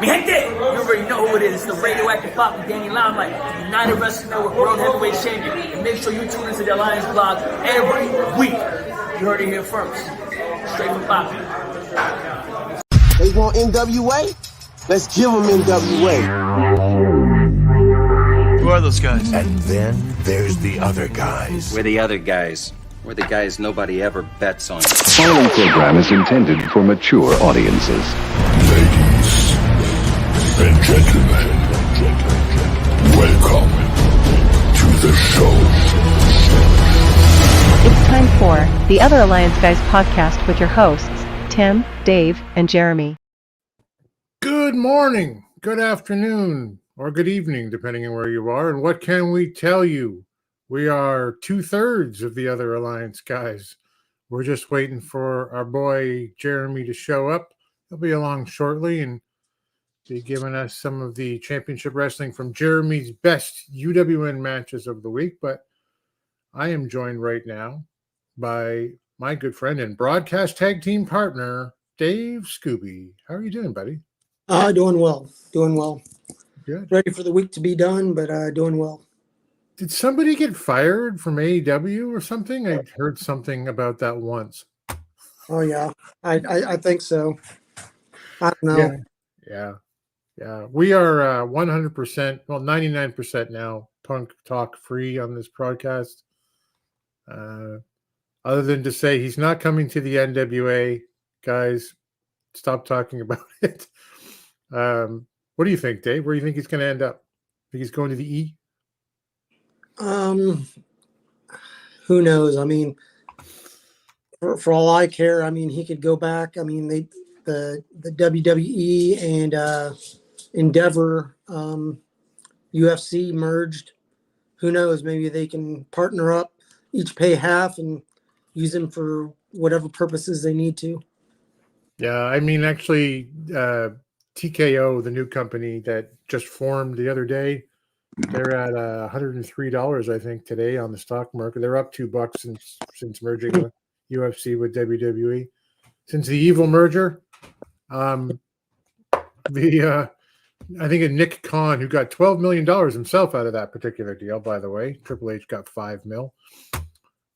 Mi gente, you already know who it is. It's the radioactive pop with Danny Limelight, the United Wrestling Network World Heavyweight Champion. And make sure you tune into the Alliance blog every week. You heard it here first. Straight from Pop. They want NWA? Let's give them NWA. Who are those guys? And then there's the other guys. We're the other guys. We're the guys nobody ever bets on. The following program is intended for mature audiences. Ladies and gentlemen, welcome to the show. It's time for the Other Alliance Guys podcast with your hosts, Tim, Dave, and Jeremy. Good morning, good afternoon, or good evening, depending on where you are. And what can we tell you? We are 2/3 of the Other Alliance Guys. We're just waiting for our boy Jeremy to show up. He'll be along shortly and be giving us some of the championship wrestling from Jeremy's best UWN matches of the week. But I am joined right now by my good friend and broadcast tag team partner, Dave Scooby. How are you doing, buddy? Doing well. Good. Ready for the week to be done, but doing well. Did somebody get fired from AEW or something? I heard something about that once. Oh yeah, I think so. I don't know. Yeah. We are 100%, well, 99% now punk talk free on this broadcast. Other than to say he's not coming to the NWA, guys. Stop talking about it. What do you think, Dave? Where do you think he's going to end up? Think he's going to the E? Who knows? I mean, for all I care, I mean, he could go back. I mean, the WWE and Endeavor UFC merged. Who knows? Maybe they can partner up, each pay half, and use them for whatever purposes they need to. Yeah, I mean, actually, TKO, the new company that just formed the other day, they're at $103, I think, today on the stock market. They're up $2 since merging UFC with WWE. Since the evil merger, I think Nick Khan, who got $12 million himself out of that particular deal, by the way. Triple H got $5 million.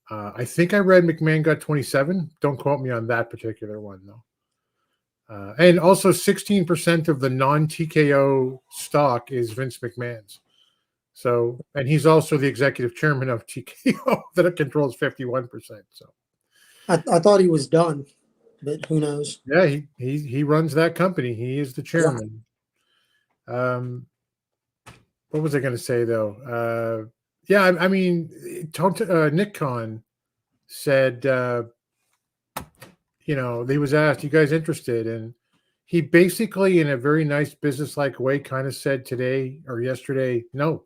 I think I read McMahon got 27. Don't quote me on that particular one, though. And also 16% of the non-TKO stock is Vince McMahon's. So, and he's also the executive chairman of TKO that controls 51%. So, I thought he was done, but who knows? Yeah, he runs that company. He is the chairman. Yeah. What was I going to say though? I mean, Nick Khan said, he was asked, "You guys interested?" And he basically, in a very nice business-like way, kind of said today or yesterday, "No,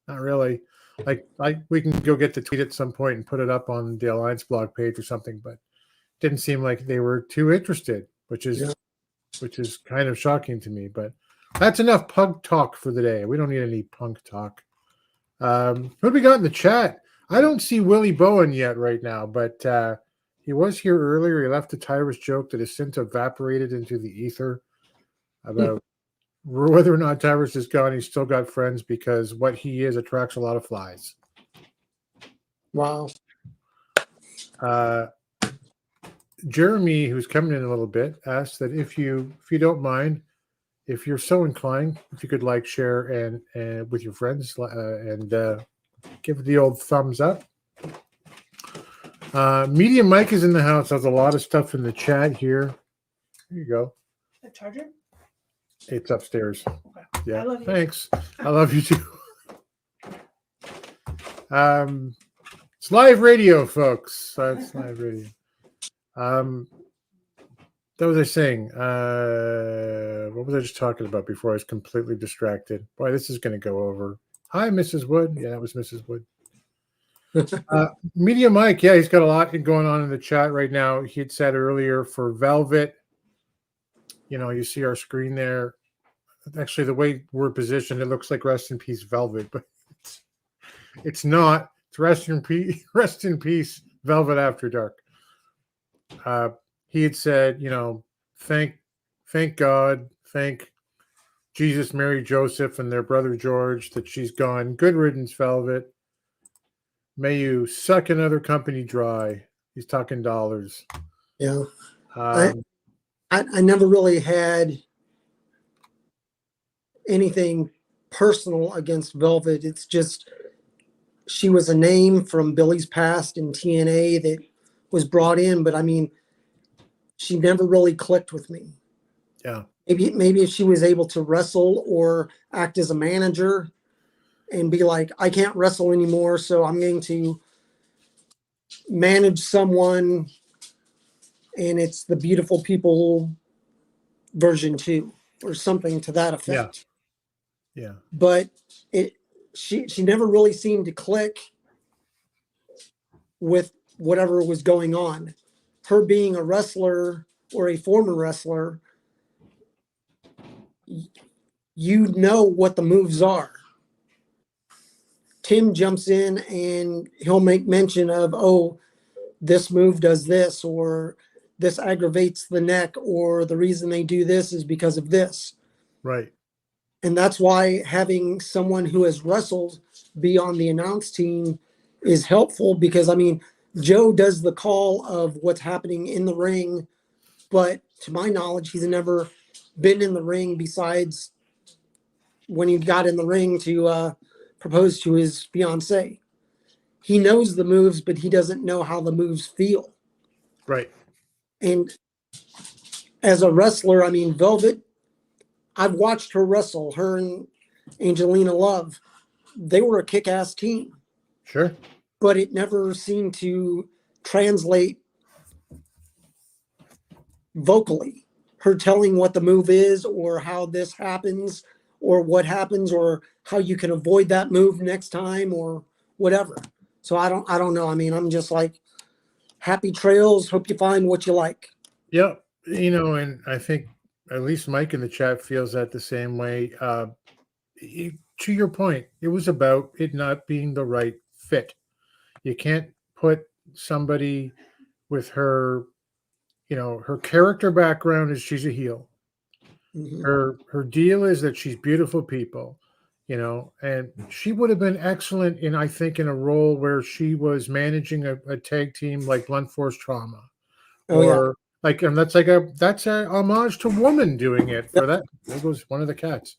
not really." Like we can go get the tweet at some point and put it up on the Alliance blog page or something, but didn't seem like they were too interested, which is kind of shocking to me. But that's enough punk talk for the day. We don't need any punk talk. What do we got in the chat? I don't see Willie Bowen yet right now, but he was here earlier. He left a Tyrus joke that has since evaporated into the ether about whether or not Tyrus is gone. He's still got friends because what he is attracts a lot of flies. Wow. Jeremy, who's coming in a little bit, asked that if you don't mind, if you're so inclined, if you could like, share, and with your friends, and give the old thumbs up. Media Mike is in the house. There's a lot of stuff in the chat here. Here you go. The charger? It's upstairs. Okay. Yeah. I love you. Thanks. I love you too. It's live radio, folks. It's live radio. What was I saying? What was I just talking about before I was completely distracted? Boy, this is going to go over. Hi, Mrs. Wood. Yeah, that was Mrs. Wood. Media Mike, yeah, he's got a lot going on in the chat right now. He had said earlier for Velvet, you see our screen there. Actually, the way we're positioned, it looks like Rest in Peace Velvet, but it's not. It's Rest in Peace Velvet After Dark. He had said, thank God, thank Jesus, Mary, Joseph, and their brother George that she's gone. Good riddance, Velvet. May you suck another company dry. He's talking dollars. Yeah. Um, I never really had anything personal against Velvet. It's just she was a name from Billy's past in TNA that was brought in, but I mean, she never really clicked with me. yeah. Maybe if she was able to wrestle or act as a manager and be like, I can't wrestle anymore, so I'm going to manage someone, and it's the Beautiful People version 2 or something to that effect. Yeah. But she never really seemed to click with whatever was going on. Her being a wrestler or a former wrestler, you know what the moves are. Tim jumps in and he'll make mention of, oh, this move does this, or this aggravates the neck, or the reason they do this is because of this. Right. And that's why having someone who has wrestled be on the announce team is helpful, because, I mean, Joe does the call of what's happening in the ring, but to my knowledge, he's never been in the ring besides when he got in the ring to propose to his fiance. He knows the moves, but he doesn't know how the moves feel. Right. And as a wrestler, I mean, Velvet, I've watched her wrestle, her and Angelina Love. They were a kick-ass team. Sure. But it never seemed to translate vocally. Her telling what the move is, or how this happens, or what happens, or how you can avoid that move next time, or whatever. So I don't know. I mean, I'm just like, happy trails. Hope you find what you like. Yeah. You know, and I think at least Mike in the chat feels that the same way. To your point, it was about it not being the right fit. You can't put somebody with her, you know, her character background is she's a heel. Mm-hmm. Her deal is that she's beautiful people, you know, and she would have been excellent in, I think, in a role where she was managing a tag team like Blunt Force Trauma. Oh, Or yeah. like, and that's a homage to Woman doing it for that. There goes one of the cats.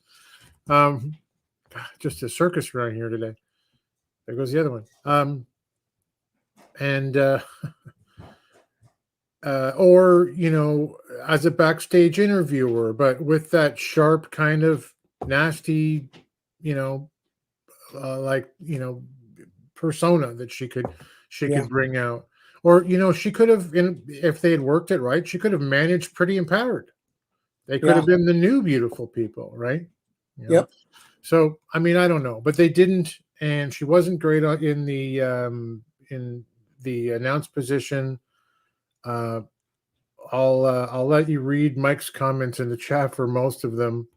Just a circus around here today. There goes the other one. Or, you know, as a backstage interviewer, but with that sharp kind of nasty, you know, persona that she could bring out. Or, you know, she could have, if they had worked it right, she could have managed Pretty Empowered. They could have been the new Beautiful People, right? You know? Yep. So, I mean, I don't know, but they didn't, and she wasn't great in the announced position. I'll let you read Mike's comments in the chat for most of them.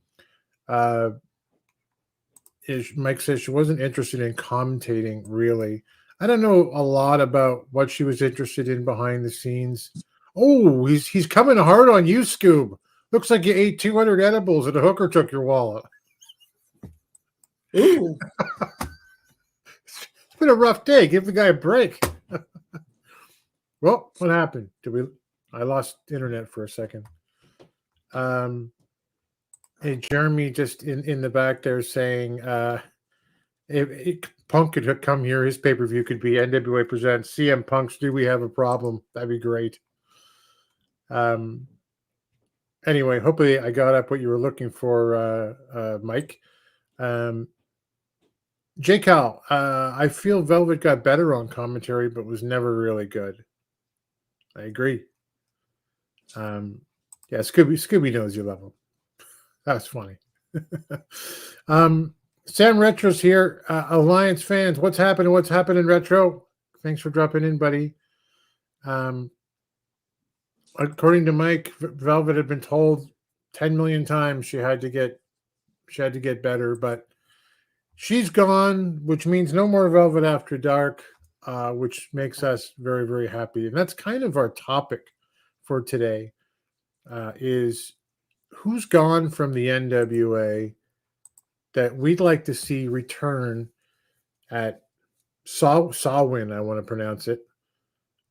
Mike says she wasn't interested in commentating, really. I don't know a lot about what she was interested in behind the scenes. Oh, he's coming hard on you, Scoob. Looks like you ate 200 edibles and a hooker took your wallet. Ooh. It's been a rough day. Give the guy a break. Well, what happened? I lost internet for a second. Hey, Jeremy, just in the back there saying, if Punk could come here, his pay-per-view could be NWA Presents CM Punk's Do We Have a Problem? That'd be great. Anyway, hopefully I got up what you were looking for, Mike. J. Cal, I feel Velvet got better on commentary, but was never really good. I agree. Yeah, Scooby knows you love him. That's funny. Sam Retro's here. Alliance fans, what's happening? What's happening, Retro? Thanks for dropping in, buddy. According to Mike, Velvet had been told 10 million times she had to get better, but she's gone, which means no more Velvet After Dark, which makes us very, very happy. And that's kind of our topic for today, is who's gone from the NWA that we'd like to see return at Sawin, I want to pronounce it,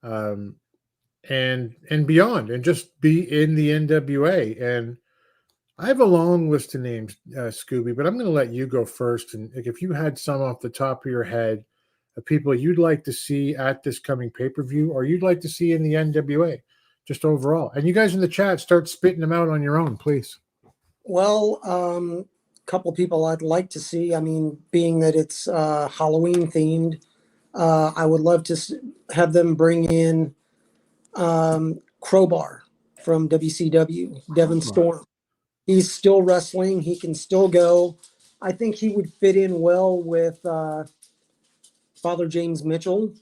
and beyond, and just be in the NWA. And I have a long list of names, Scooby, but I'm going to let you go first. And if you had some off the top of your head of people you'd like to see at this coming pay-per-view, or you'd like to see in the NWA, just overall. And you guys in the chat, start spitting them out on your own, please. Well, couple people I'd like to see. I mean, being that it's Halloween themed, I would love to have them bring in Crowbar from WCW, Devon Storm. He's still wrestling. He can still go. I think he would fit in well with Father James Mitchell.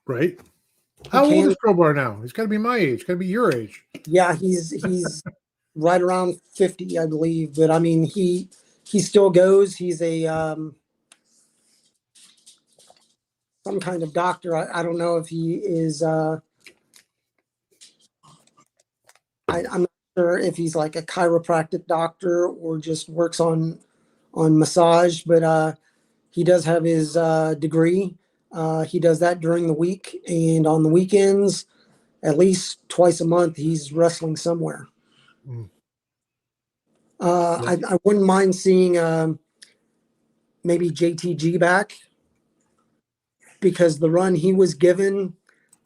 Right. How old is Crowbar now? He's got to be my age. Got to be your age. Yeah, he's right around 50, I believe. But I mean, he still goes. He's a some kind of doctor. I don't know if he is. I'm not sure if he's like a chiropractic doctor or just works on massage. But he does have his degree. He does that during the week, and on the weekends, at least twice a month, he's wrestling somewhere. I wouldn't mind seeing maybe JTG back, because the run he was given,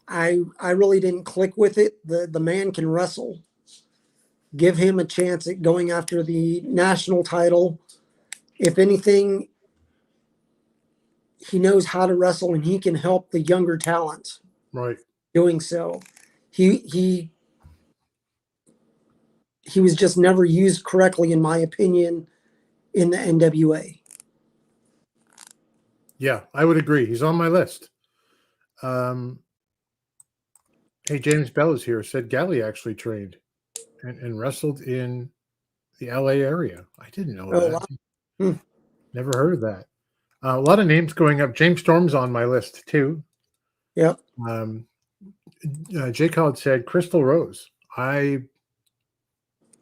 I really didn't click with it. The man can wrestle. Give him a chance at going after the national title. If anything, he knows how to wrestle, and he can help the younger talent. Right. Doing so. He was just never used correctly, in my opinion, in the NWA. Yeah, I would agree. He's on my list. Hey, James Bell is here. Said Galli actually trained and wrestled in the LA area. I didn't know that. Wow. Never heard of that. A lot of names going up. James Storm's on my list too. Yep. Jay Cloud said Crystal Rose. I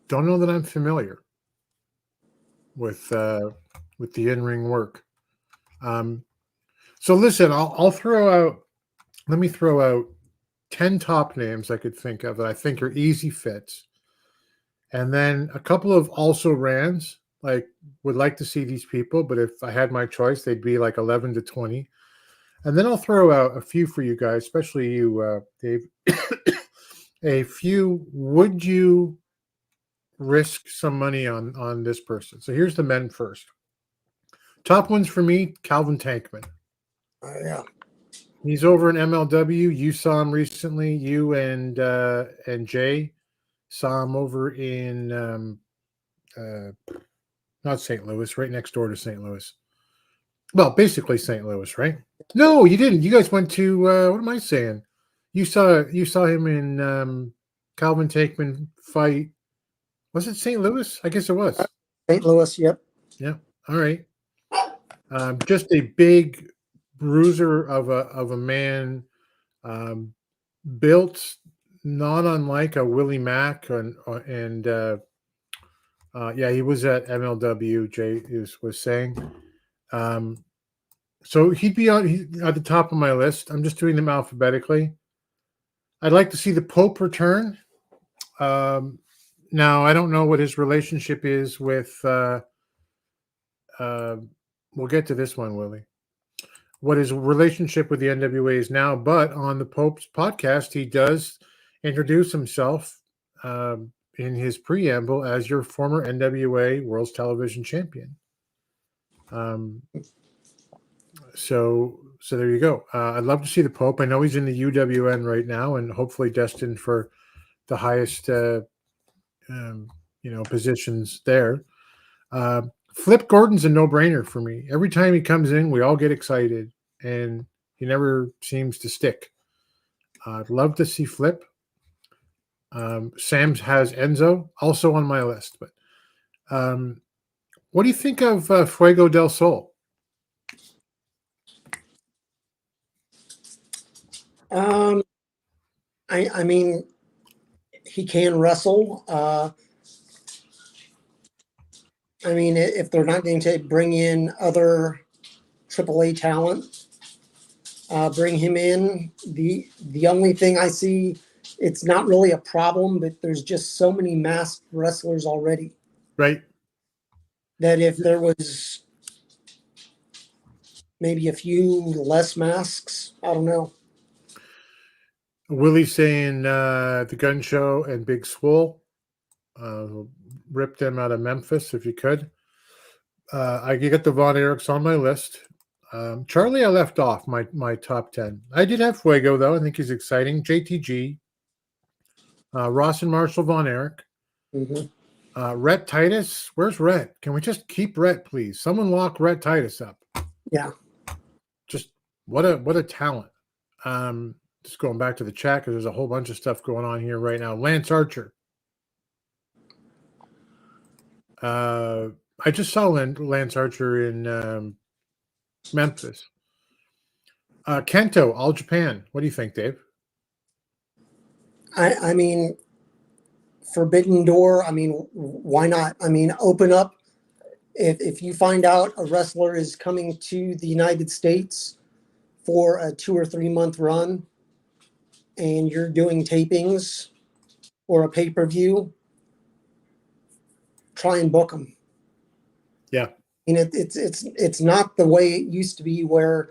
don't know that I'm familiar with the in-ring work. So listen, I'll throw out. Let me throw out 10 top names I could think of that I think are easy fits, and then a couple of also rans. Like, would like to see these people, but if I had my choice, they'd be like 11 to 20. And then I'll throw out a few for you guys, especially you, Dave. A few. Would you risk some money on this person? So here's the men first. Top ones for me: Calvin Tankman. Yeah. He's over in MLW. You saw him recently. You and Jay saw him over in not St. Louis, right next door to St. Louis. Well, basically St. Louis, right? No, you didn't. You guys went to what am I saying? You saw him in Calvin Tankman fight. Was it St. Louis? I guess it was. St. Louis, yep. Yeah. All right. Just a big bruiser of a man, built not unlike a Willie Mack, and yeah, he was at MLW. Jay was saying, so he'd be at the top of my list. I'm just doing them alphabetically. I'd like to see the Pope return. Now I don't know what his relationship is with. We'll get to this one, Willie. What his relationship with the NWA is now, but on the Pope's podcast, he does introduce himself in his preamble as your former NWA World's Television Champion. So there you go. I'd love to see the Pope. I know he's in the UWN right now, and hopefully destined for the highest, positions there. Flip Gordon's a no-brainer for me. Every time he comes in, we all get excited, and he never seems to stick. I'd love to see Flip. Sam's has Enzo, also on my list. But what do you think of Fuego del Sol? I mean, he can wrestle. I mean, if they're not going to bring in other AAA talent, bring him in. The only thing I see, it's not really a problem, but there's just so many masked wrestlers already Right. that if there was maybe a few less masks, I don't know. Willie's saying the Gun Show and Big Swole. Rip them out of Memphis if you could. I get the Von Erichs on my list. Charlie, I left off my top 10. I did have Fuego, though. I think he's exciting. JTG, Ross and Marshall Von Erich, Rhett Titus. Where's Rhett? Can we just keep Rhett, please? Someone lock Rhett Titus up. Yeah. Just what a talent. Just going back to the chat because there's a whole bunch of stuff going on here right now. Lance Archer. I just saw Lance Archer in Memphis. Kento, All Japan. What do you think, Dave? I mean, Forbidden Door, I mean, why not? I mean, open up. If you find out a wrestler is coming to the United States for a 2 or 3 month run and you're doing tapings or a pay-per-view, try and book them. Yeah. And it's not the way it used to be where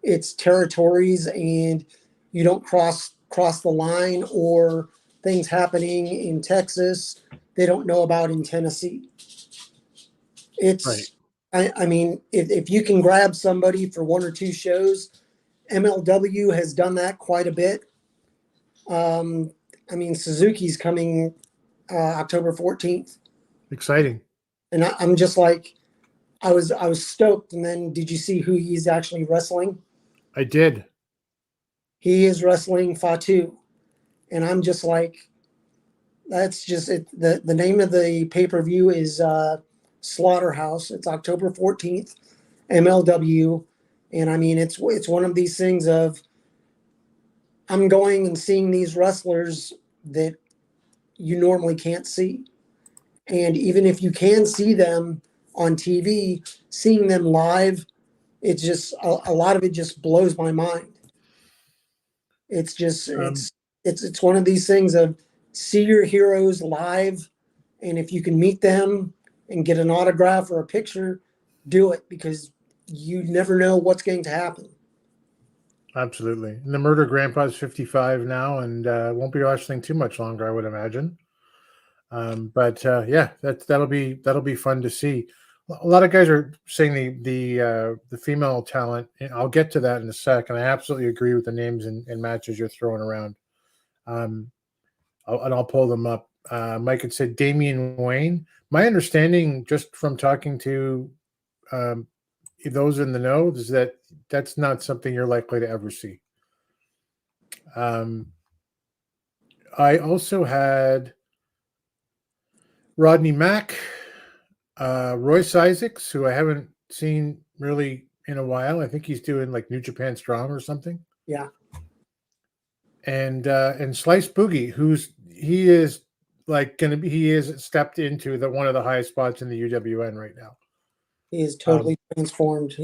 it's territories and you don't cross the line, or things happening in Texas they don't know about in Tennessee. It's right. I mean, if you can grab somebody for 1 or 2 shows, MLW has done that quite a bit. I mean, Suzuki's coming October 14th. Exciting. And I'm just like, I was stoked. And then did you see who he's actually wrestling? I did. He is wrestling Fatu. And I'm just like, that's just it. The name of the pay-per-view is Slaughterhouse. It's October 14th, MLW. And I mean, it's one of these things of, I'm going and seeing these wrestlers that you normally can't see. And even if you can see them on TV, seeing them live, it's just a lot of it just blows my mind. It's just it's one of these things of see your heroes live, and if you can meet them and get an autograph or a picture, do it, because you never know what's going to happen. Absolutely. And the Murder Grandpa's 55 now and won't be wrestling too much longer, I would imagine. But yeah, that'll be fun to see. A lot of guys are saying the female talent. I'll get to that in a sec, and I absolutely agree with the names and matches you're throwing around. I'll pull them up. Mike had said Damian Wayne. My understanding, just from talking to those in the know, is that that's not something you're likely to ever see. I also had Rodney Mack, Royce Isaacs, who I haven't seen really in a while. I think he's doing like New Japan Strong or something. Yeah. And Slice Boogie, he is stepped into one of the highest spots in the UWN right now. He is totally transformed.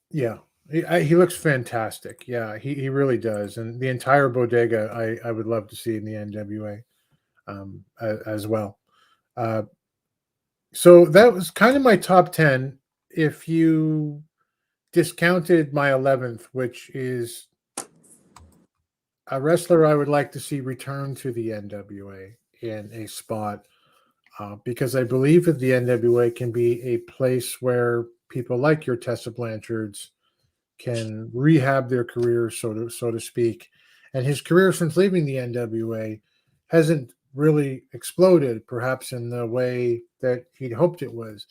Yeah, he looks fantastic. Yeah, he really does. And the entire bodega, I would love to see in the NWA as well. So that was kind of my top 10. If you discounted my 11th, which is a wrestler I would like to see return to the NWA in a spot, because I believe that the NWA can be a place where people like your Tessa Blanchards can rehab their careers, so to speak. And his career since leaving the NWA hasn't really exploded, perhaps in the way that he'd hoped it was.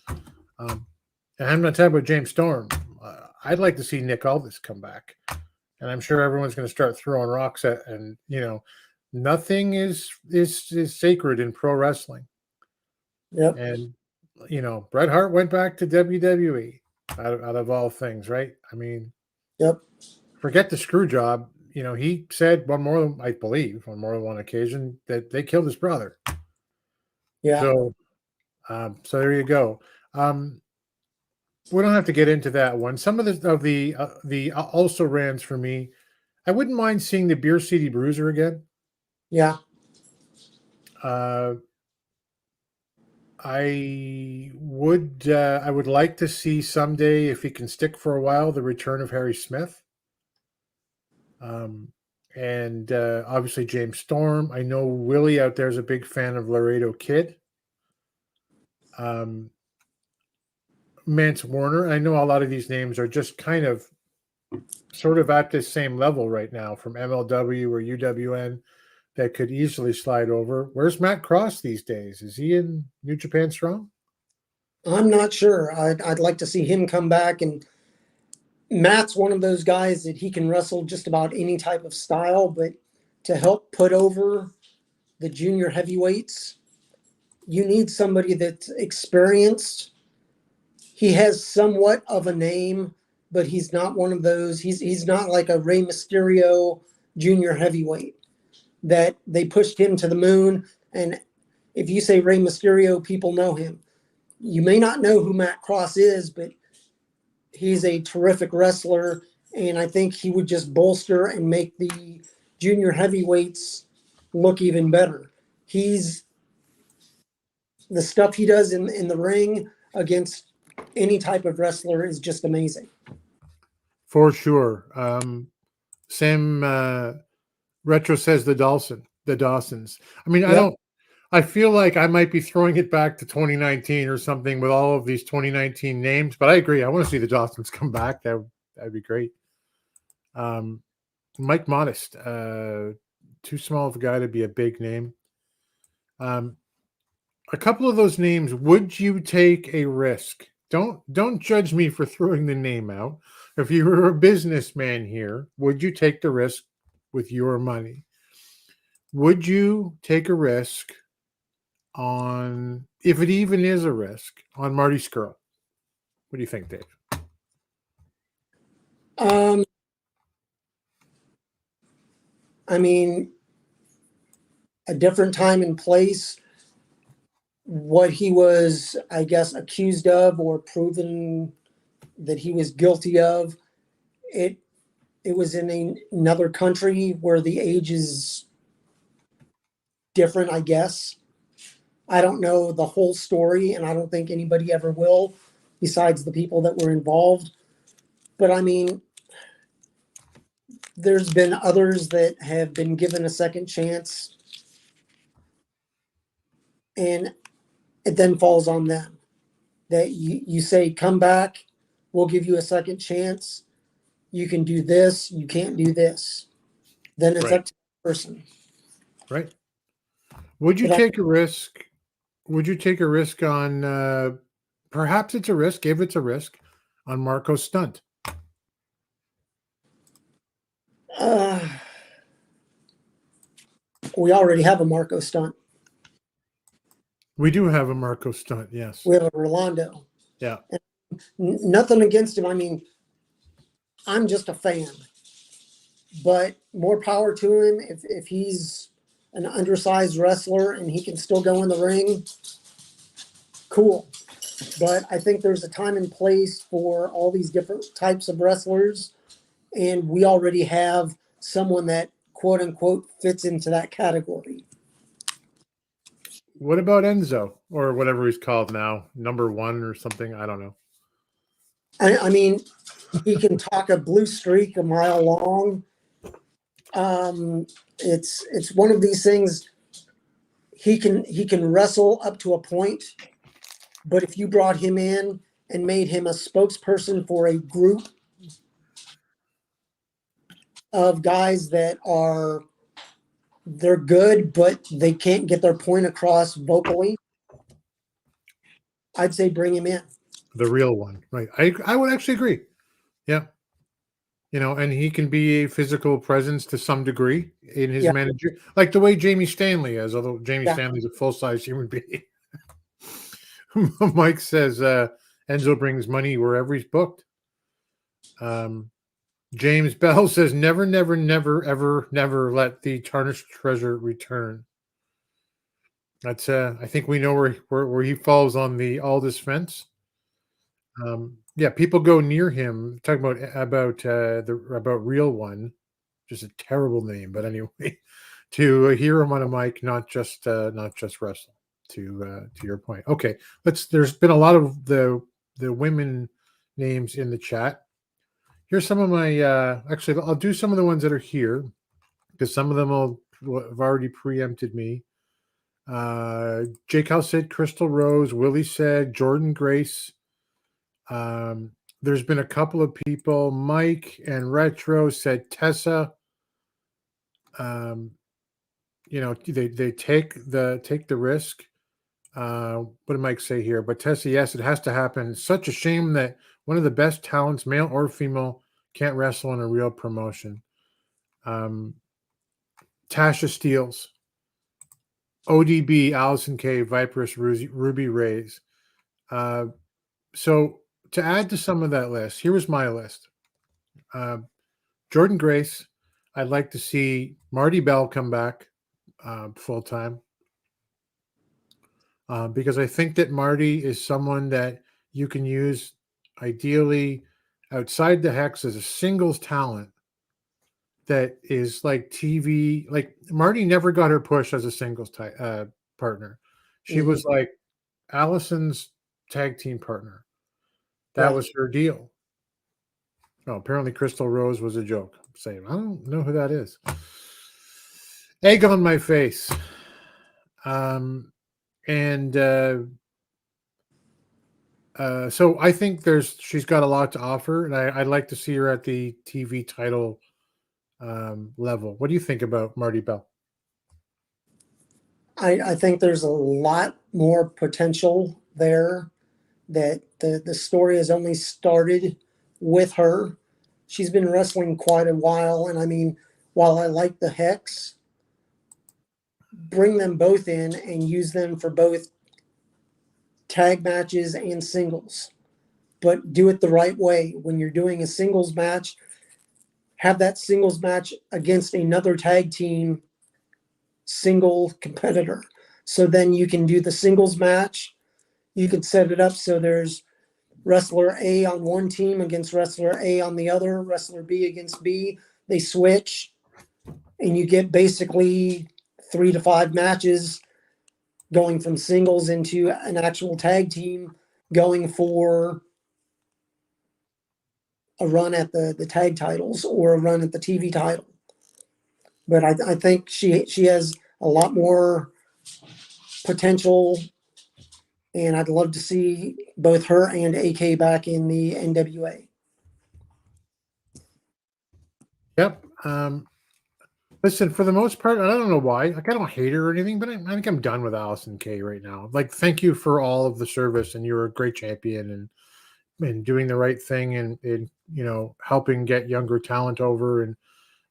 And I'm not talking about James Storm. I'd like to see Nick Aldis come back. And I'm sure everyone's going to start throwing rocks at, and nothing is sacred in pro wrestling. Yep. And Bret Hart went back to WWE out of all things, right? I mean, yep. Forget the screw job. He said on more than one occasion that they killed his brother. Yeah. So So there you go. We don't have to get into that one. Some of the also rans for me. I wouldn't mind seeing the Beer City Bruiser again. Yeah. I would like to see someday, if he can stick for a while, the return of Harry Smith. And obviously James Storm. I know Willie out there is a big fan of Laredo Kid. Mance Warner. I know a lot of these names are just kind of sort of at this same level right now from MLW or UWN that could easily slide over. Where's Matt Cross these days? Is he in New Japan Strong? I'm not sure. I'd like to see him come back. And Matt's one of those guys that he can wrestle just about any type of style, but to help put over the junior heavyweights, you need somebody that's experienced. He has somewhat of a name, but he's not one of those. He's not like a Rey Mysterio junior heavyweight that they pushed him to the moon. And if you say Rey Mysterio, people know him. You may not know who Matt Cross is, but he's a terrific wrestler. And I think he would just bolster and make the junior heavyweights look even better. The stuff he does in the ring against any type of wrestler is just amazing. For sure. Sam Retro says the Dawsons. I mean, Yep. I feel like I might be throwing it back to 2019 or something with all of these 2019 names, but I agree. I want to see the Dawsons come back. That'd be great. Mike Modest, too small of a guy to be a big name. A couple of those names, would you take a risk? Don't judge me for throwing the name out. If you were a businessman here, would you take the risk with your money? Would you take a risk on, if it even is a risk, on Marty Scurll? What do you think, Dave? I mean, a different time and place. What he was, I guess, accused of or proven that he was guilty of, it was in another country where the age is different, I guess. I don't know the whole story, and I don't think anybody ever will, besides the people that were involved. But I mean, there's been others that have been given a second chance, and it then falls on them. That you say, come back, we'll give you a second chance. You can do this, you can't do this. Then it's Right. up to the person. Right. Would you But take a risk? Would you take a risk on, perhaps it's a risk, if it's a risk, on Marco Stunt? We already have a Marco Stunt. We do have a Marco Stunt, yes. We have a Rolando. Yeah. Nothing against him. I mean, I'm just a fan. But more power to him if he's an undersized wrestler and he can still go in the ring. Cool. But I think there's a time and place for all these different types of wrestlers. And we already have someone that, quote unquote, fits into that category. What about Enzo, or whatever he's called now, number one or something? I don't know. I mean, he can talk a blue streak a mile long. It's one of these things. He can wrestle up to a point, but if you brought him in and made him a spokesperson for a group of guys that they're good, but they can't get their point across vocally, I'd say bring him in. The real one, right? I would actually agree. Yeah. You know, and he can be a physical presence to some degree in his manager, like the way Jamie Stanley is, although Jamie Stanley's a full-size human being. Mike says Enzo brings money wherever he's booked. James Bell says, never, never, never, ever, never let the tarnished treasure return. That's I think we know where he falls on the Aldous fence. Yeah, people go near him talking about Real One, just a terrible name, but anyway, to hear him on a mic, not just wrestle. To your point, okay. There's been a lot of the women names in the chat. Here's some of my actually I'll do some of the ones that are here because some of them have already preempted me. Jake House said Crystal Rose. Willie said Jordan Grace. There's been a couple of people. Mike and Retro said Tessa. They take the risk. What did Mike say here? But Tessa, yes, it has to happen. It's such a shame that one of the best talents, male or female, can't wrestle in a real promotion. Tasha Steeles, ODB, Allison K, Viperous, Ruby Rays. So to add to some of that list, here was my list. Jordan Grace, I'd like to see Marty Bell come back full time. Because I think that Marty is someone that you can use ideally outside the hex as a singles talent that is like TV. Like Marty never got her push as a singles partner. She was like Allison's tag team partner. That was her deal. Oh, apparently Crystal Rose was a joke. I'm saying, I don't know who that is. Egg on my face. So I think she's got a lot to offer, and I'd like to see her at the TV title level. What do you think about Marty Bell? I think there's a lot more potential there, that the story has only started with her. She's been wrestling quite a while, and I mean, while I like the Hex, bring them both in and use them for both tag matches and singles, but do it the right way. When you're doing a singles match, have that singles match against another tag team single competitor. So then you can do the singles match. You can set it up so there's wrestler A on one team against wrestler A on the other, wrestler B against B. They switch, and you get basically 3 to 5 matches going from singles into an actual tag team, going for a run at the tag titles or a run at the TV title. But I think she has a lot more potential, and I'd love to see both her and AK back in the NWA. Yep. Listen, for the most part, I don't know why. Like, I don't hate her or anything, but I think I'm done with Allison K right now. Like, thank you for all of the service, and you're a great champion, and doing the right thing, and helping get younger talent over and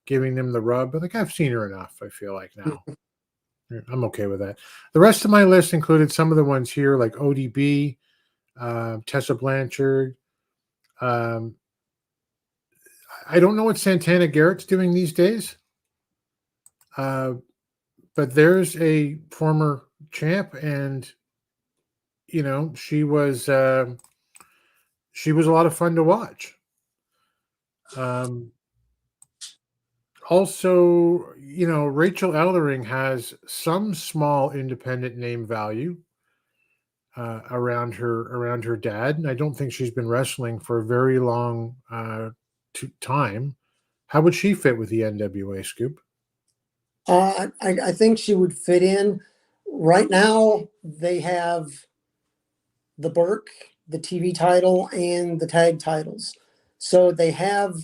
giving them the rub. But like, I've seen her enough, I feel like now. I'm okay with that. The rest of my list included some of the ones here, like ODB, Tessa Blanchard. I don't know what Santana Garrett's doing these days. But there's a former champ, and she was a lot of fun to watch. Also, Rachel Ellering has some small independent name value around her dad, and I don't think she's been wrestling for a very long time. How would she fit with the NWA, Scoop? I think she would fit in. Right now, they have the Burke, the TV title, and the tag titles. So they have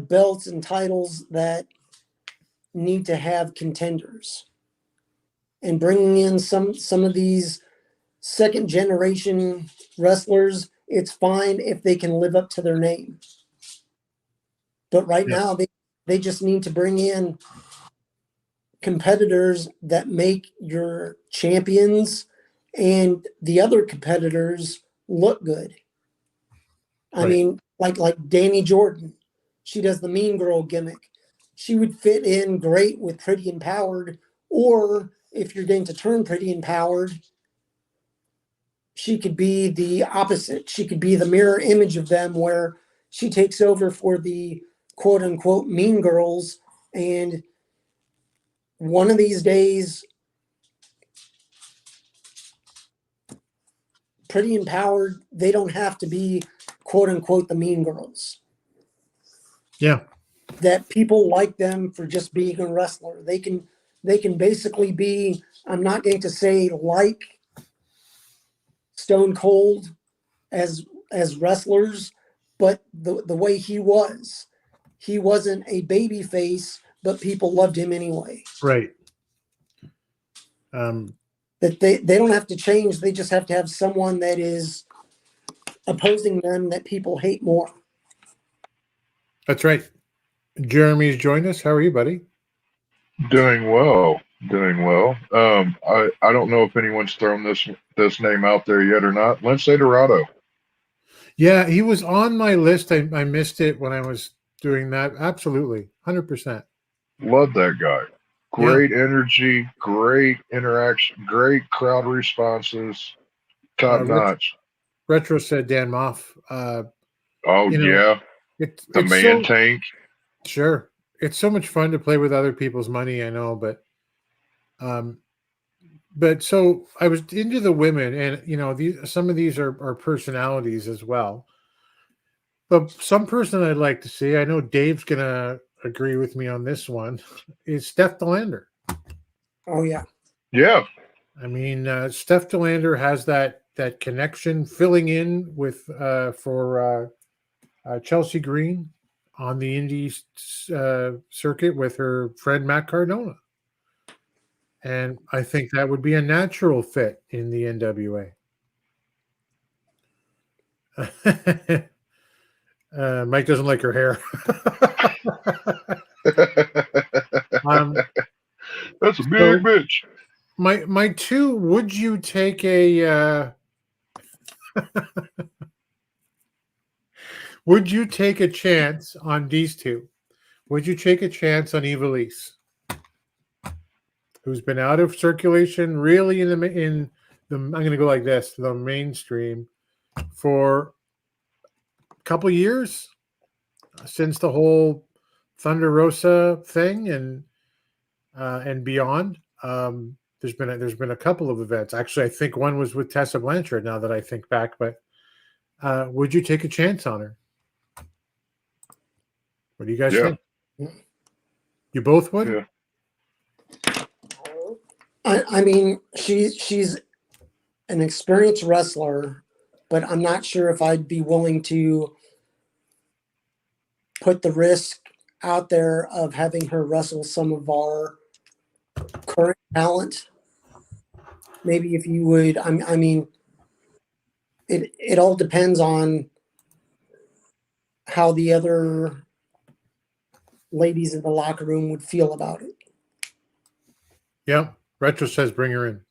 belts and titles that need to have contenders. And bringing in some of these second generation wrestlers, it's fine if they can live up to their name. But right now, they just need to bring in competitors that make your champions and the other competitors look good. I mean, like Danny Jordan. She does the mean girl gimmick. She would fit in great with Pretty Empowered Or if you're going to turn pretty empowered, she could be the opposite. She could be the mirror image of them, where she takes over for the quote unquote mean girls. And one of these days, pretty empowered, they don't have to be quote unquote the mean girls. Yeah. That people like them for just being a wrestler. They can basically be, I'm not going to say like Stone Cold as wrestlers, but the way he wasn't a baby face, but people loved him anyway. Right. That they don't have to change. They just have to have someone that is opposing them that people hate more. That's right. Jeremy's joined us. How are you, buddy? Doing well. I don't know if anyone's thrown this name out there yet or not. Lince Dorado. Yeah, he was on my list. I missed it when I was doing that. Absolutely. 100%. Love that guy. Great energy, great interaction, great crowd responses, top notch. Retro said Dan Moff. Yeah. It's man tank. Sure. It's so much fun to play with other people's money, I know, but so I was into the women, and some of these are personalities as well. But some person I'd like to see, I know Dave's gonna agree with me on this one, is Steph DeLander. Oh yeah. Yeah. I mean, Steph DeLander has that connection, filling in with for Chelsea Green on the Indies circuit with her friend Matt Cardona. And I think that would be a natural fit in the NWA. Mike doesn't like her hair. That's a big bitch. My two, would you take a would you take a chance on these two? Would you take a chance on Ivelisse, who's been out of circulation really in the I'm going to go like this, the mainstream for a couple years, since the whole Thunder Rosa thing and beyond. There's been a couple of events. Actually, I think one was with Tessa Blanchard, now that I think back, but would you take a chance on her? What do you guys think? You both would? Yeah. I mean, she's an experienced wrestler, but I'm not sure if I'd be willing to put the risk out there of having her wrestle some of our current talent. Maybe if you would, I mean, it all depends on how the other ladies in the locker room would feel about it. Yeah. Retro says bring her in.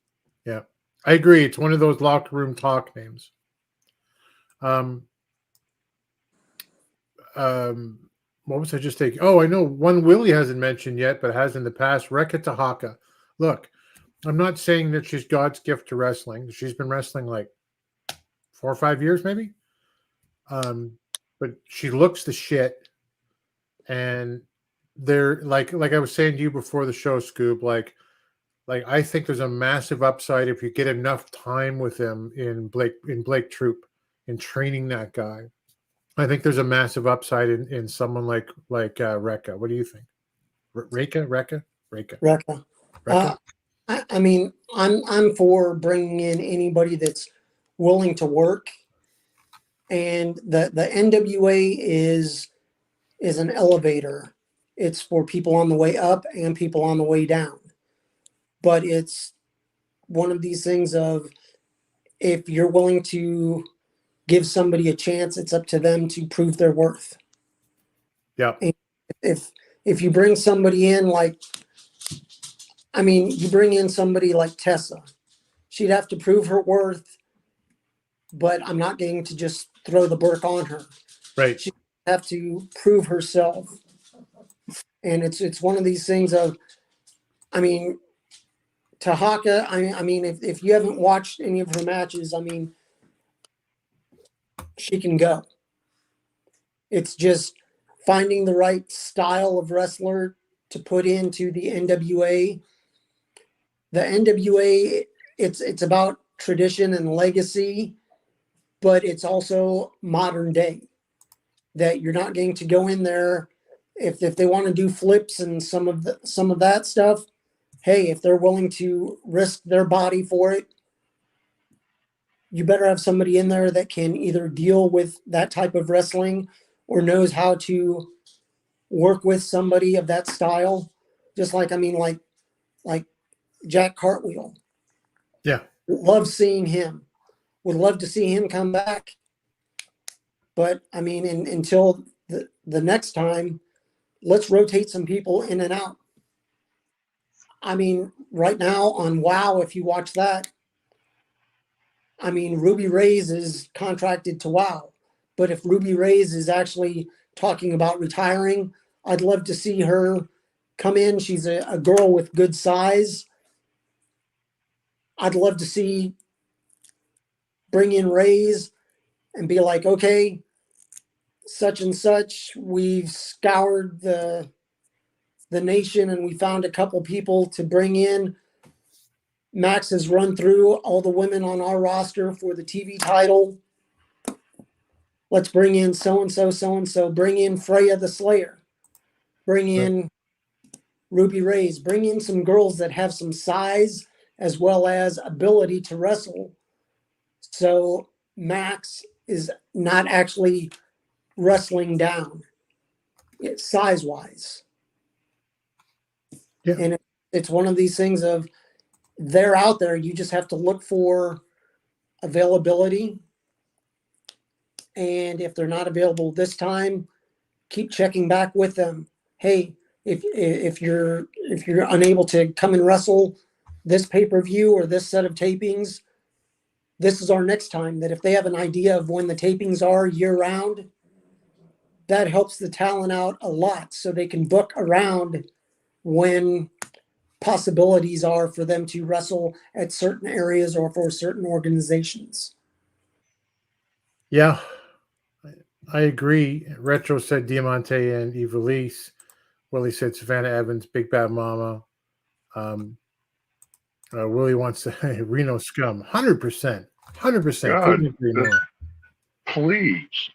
Yeah. I agree. It's one of those locker room talk names. What was I just taking? Oh, I know one Willie hasn't mentioned yet, but has in the past. Reka Tahaka. Look, I'm not saying that she's God's gift to wrestling. She's been wrestling like 4 or 5 years, maybe. But she looks the shit. And they're like I was saying to you before the show, Scoob, like I think there's a massive upside if you get enough time with him in Blake Troop, in training that guy. I think there's a massive upside in someone like Reka. What do you think? Reka. I mean, I'm for bringing in anybody that's willing to work, and the NWA is an elevator. It's for people on the way up and people on the way down. But it's one of these things of, if you're willing to give somebody a chance, it's up to them to prove their worth. Yeah. And if you bring somebody in you bring in somebody like Tessa, she'd have to prove her worth, but I'm not going to just throw the work on her. Right. She'd have to prove herself. And it's one of these things of, I mean, Tahaka, I mean, if you haven't watched any of her matches, I mean, she can go. It's just finding the right style of wrestler to put into the NWA. The NWA, it's about tradition and legacy, but it's also modern day. That you're not going to go in there if they want to do flips and some of that stuff. Hey, if they're willing to risk their body for it, you better have somebody in there that can either deal with that type of wrestling or knows how to work with somebody of that style. Just like, I mean, like Jack Cartwheel. Yeah. Love seeing him. Would love to see him come back. But I mean, until the next time, let's rotate some people in and out. I mean, right now on WoW, if you watch that, I mean, Ruby Reyes is contracted to WoW. But if Ruby Reyes is actually talking about retiring, I'd love to see her come in. She's a girl with good size. I'd love to see bring in Reyes and be like, okay, such and such, we've scoured the nation and we found a couple people to bring in. Max has run through all the women on our roster for the TV title. Let's bring in so-and-so, so-and-so. Bring in Freya the Slayer. Bring in Ruby Reyes. Bring in some girls that have some size as well as ability to wrestle. So Max is not actually wrestling down size-wise. Yeah. And it's one of these things of they're out there. You just have to look for availability. And if they're not available this time, keep checking back with them. Hey, if you're unable to come and wrestle this pay-per-view or this set of tapings, this is our next time. That if they have an idea of when the tapings are year-round, that helps the talent out a lot so they can book around when possibilities are for them to wrestle at certain areas or for certain organizations. Yeah, I agree. Retro said Diamante and Ivelisse. Willie said Savannah Evans, Big Bad Mama. Willie wants to Reno Scum. 100%. 100%. God, Couldn't agree more. Please.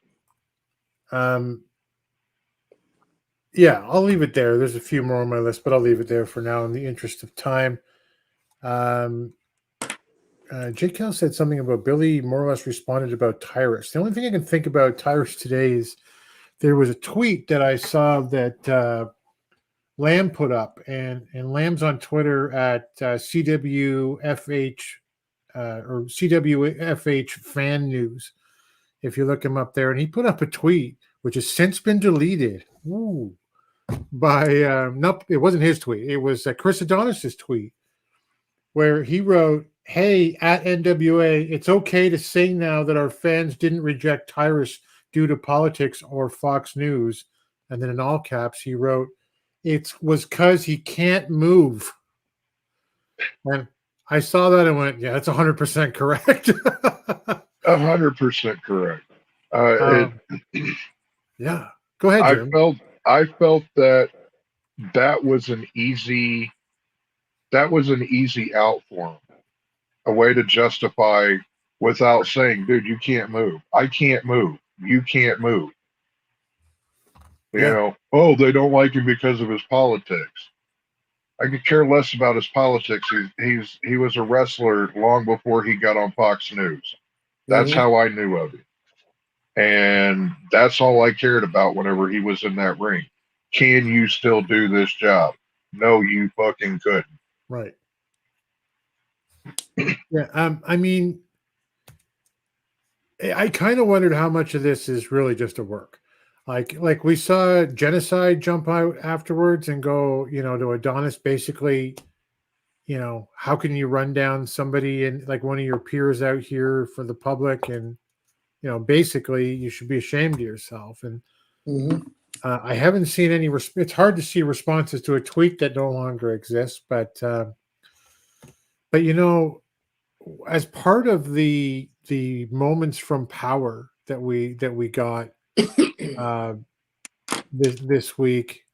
Yeah, I'll leave it there. There's a few more on my list, but I'll leave it there for now in the interest of time. J. Cal said something about Billy more or less responded about Tyrus. The only thing I can think about Tyrus today is there was a tweet that I saw that Lamb put up, and Lamb's on Twitter at CWFH or CWFH Fan News. If you look him up there, and he put up a tweet which has since been deleted. Ooh. By no, it wasn't his tweet. It was Chris Adonis's tweet, where he wrote, "Hey, at NWA, it's okay to say now that our fans didn't reject Tyrus due to politics or Fox News." And then in all caps, he wrote, "It was because he can't move." And I saw that and went, "Yeah, that's 100% correct." 100% correct. Yeah, go ahead, Jim. I felt that was an easy out for him, a way to justify without saying, "Dude, you can't move. I can't move. You can't move." You know, oh, they don't like him because of his politics. I could care less about his politics. He was a wrestler long before he got on Fox News. That's how I knew of him. And that's all I cared about whenever he was in that ring. Can you still do this job? No, you fucking couldn't. Right. Yeah. I mean, I kind of wondered how much of this is really just a work. Like we saw Genocide jump out afterwards and go, to Adonis, basically, how can you run down somebody and like one of your peers out here for the public? And, basically you should be ashamed of yourself. And I haven't seen any, it's hard to see responses to a tweet that no longer exists, but But as part of the moments from Power that we got uh, this week,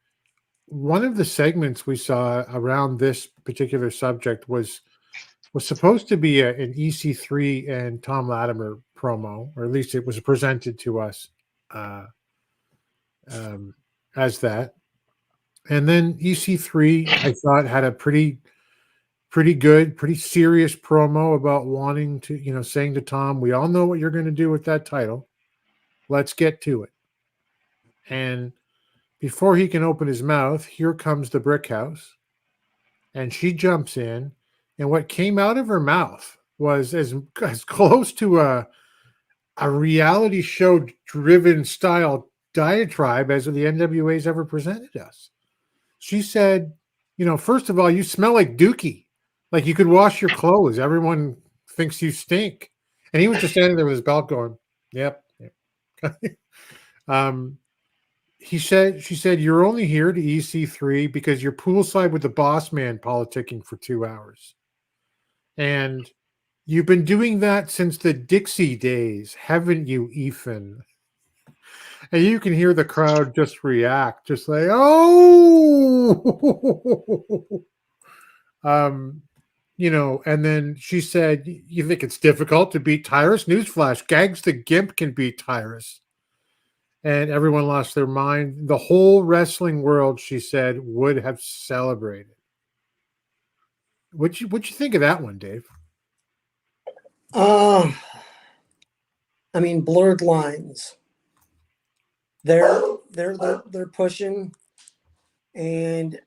one of the segments we saw around this particular subject was supposed to be an EC3 and Tom Latimer promo, or at least it was presented to us uh, as that. And then EC3, I thought, had a pretty good, pretty serious promo about wanting to, saying to Tom, we all know what you're going to do with that title. Let's get to it. And before he can open his mouth, here comes the brick house. And she jumps in. And what came out of her mouth was as close to a reality show driven style diatribe as the NWA's ever presented us. She said, first of all, you smell like Dookie. Like you could wash your clothes. Everyone thinks you stink. And he was just standing there with his belt going, yep. She said, you're only here to EC3 because you're poolside with the boss man politicking for 2 hours. And you've been doing that since the Dixie days, haven't you, Ethan? And you can hear the crowd just react, just like, oh! And then she said, you think it's difficult to beat Tyrus? Newsflash, Gags the Gimp can beat Tyrus. And everyone lost their mind. The whole wrestling world, she said, would have celebrated. What'd you think of that one, Dave? I mean, blurred lines. They're pushing, and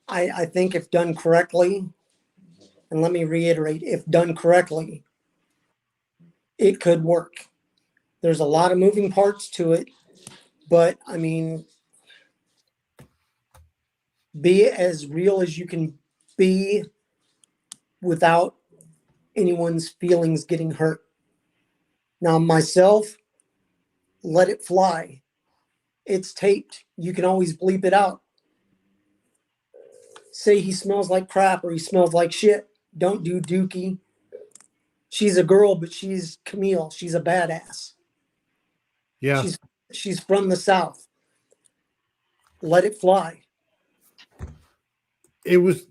I think if done correctly, and let me reiterate, if done correctly, it could work. There's a lot of moving parts to it, but I mean, be as real as you can be without anyone's feelings getting hurt. Now, myself, let it fly. It's taped. You can always bleep it out. Say he smells like crap or he smells like shit. Don't do Dookie. She's a girl, but she's Camille. She's a badass. Yeah. She's from the South. Let it fly. It was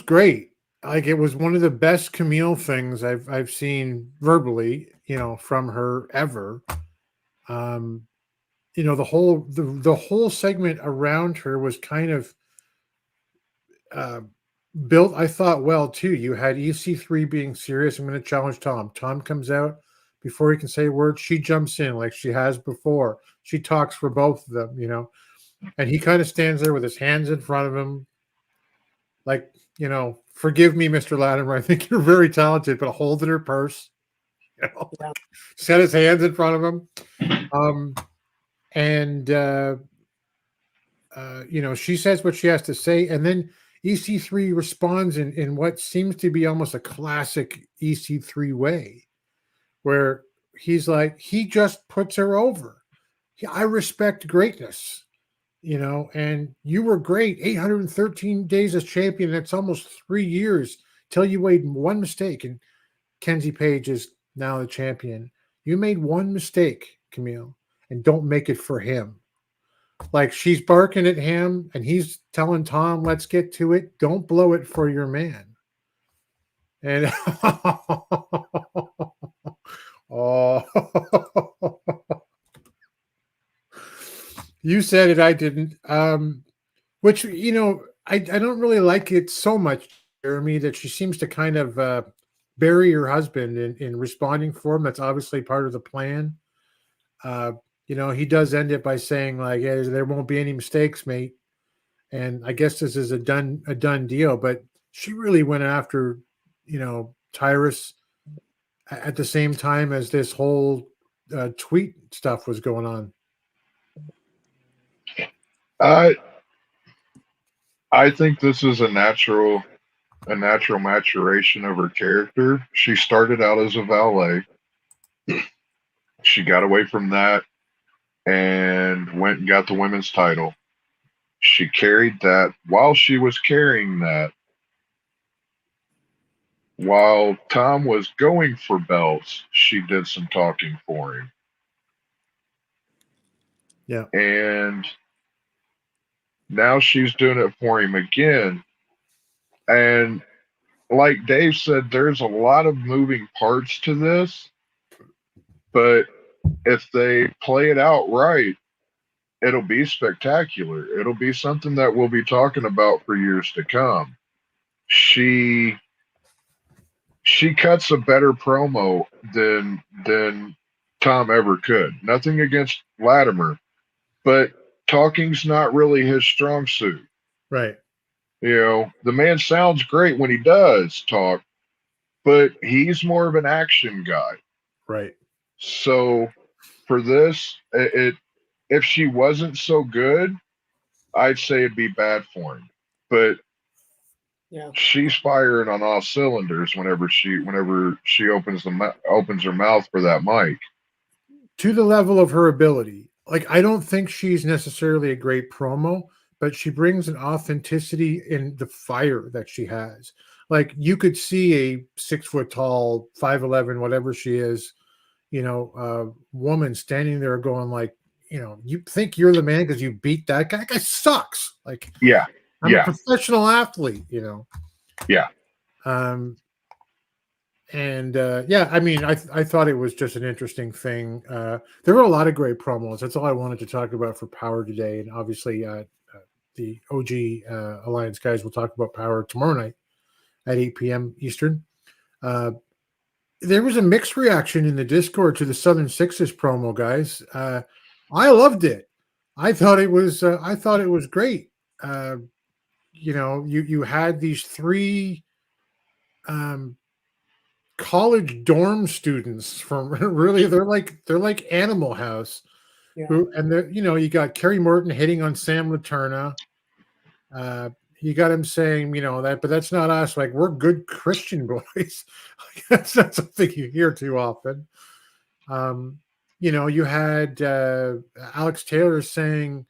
great. Like, it was one of the best Camille things I've seen verbally, from her ever. The whole segment around her was kind of built, I thought, well, too. You had EC3 being serious. I'm going to challenge Tom. Tom comes out. Before he can say a word, she jumps in like she has before. She talks for both of them, and he kind of stands there with his hands in front of him. Like, forgive me, Mr. Latimer. I think you're very talented, but holding her purse, Yeah. set his hands in front of him. She says what she has to say. And then EC3 responds in what seems to be almost a classic EC3 way, where he's like, he just puts her over. I respect greatness, and you were great. 813 days as champion. That's almost 3 years till you made one mistake. And Kenzie Page is now the champion. You made one mistake, Camille, and don't make it for him. Like, she's barking at him and he's telling Tom, let's get to it. Don't blow it for your man. And oh, you said it, I didn't. Which, I don't really like it so much, Jeremy, that she seems to kind of bury her husband in responding for him. That's obviously part of the plan. He does end it by saying, like, hey, there won't be any mistakes, mate. And I guess this is a done deal. But she really went after, Tyrus at the same time as this whole tweet stuff was going on. I think this is a natural maturation of her character. She started out as a valet. She got away from that and went and got the women's title. She carried that. While she was carrying that, while Tom was going for belts, she did some talking for him. Yeah. And now she's doing it for him again. And like Dave said, there's a lot of moving parts to this, but if they play it out right, it'll be spectacular. It'll be something that we'll be talking about for years to come. She cuts a better promo than Tom ever could. Nothing against Latimer, but talking's not really his strong suit. Right. You know, the man sounds great when he does talk, but he's more of an action guy. Right. So for this, if she wasn't so good, I'd say it'd be bad for him. But Yeah. she's firing on all cylinders whenever she opens her mouth for that mic. To the level of her ability. Like, I don't think she's necessarily a great promo, but she brings an authenticity in the fire that she has. Like, you could see a 6 foot tall, 5'11", whatever she is, woman standing there going like, you think you're the man because you beat that guy? That guy sucks. Like, Yeah. I'm a professional athlete, Yeah. I mean, I thought it was just an interesting thing. There were a lot of great promos. That's all I wanted to talk about for Power today. And obviously, the OG Alliance guys will talk about Power tomorrow night at 8 p.m. Eastern. There was a mixed reaction in the Discord to the Southern Sixes promo, guys. I loved it. I thought it was great. You had these 3 college dorm students from really they're like Animal House. Yeah. You got Kerry Morton hitting on Sam Laterna. You got him saying, but that's not us. Like, we're good Christian boys. That's not something you hear too often. You had Alex Taylor saying,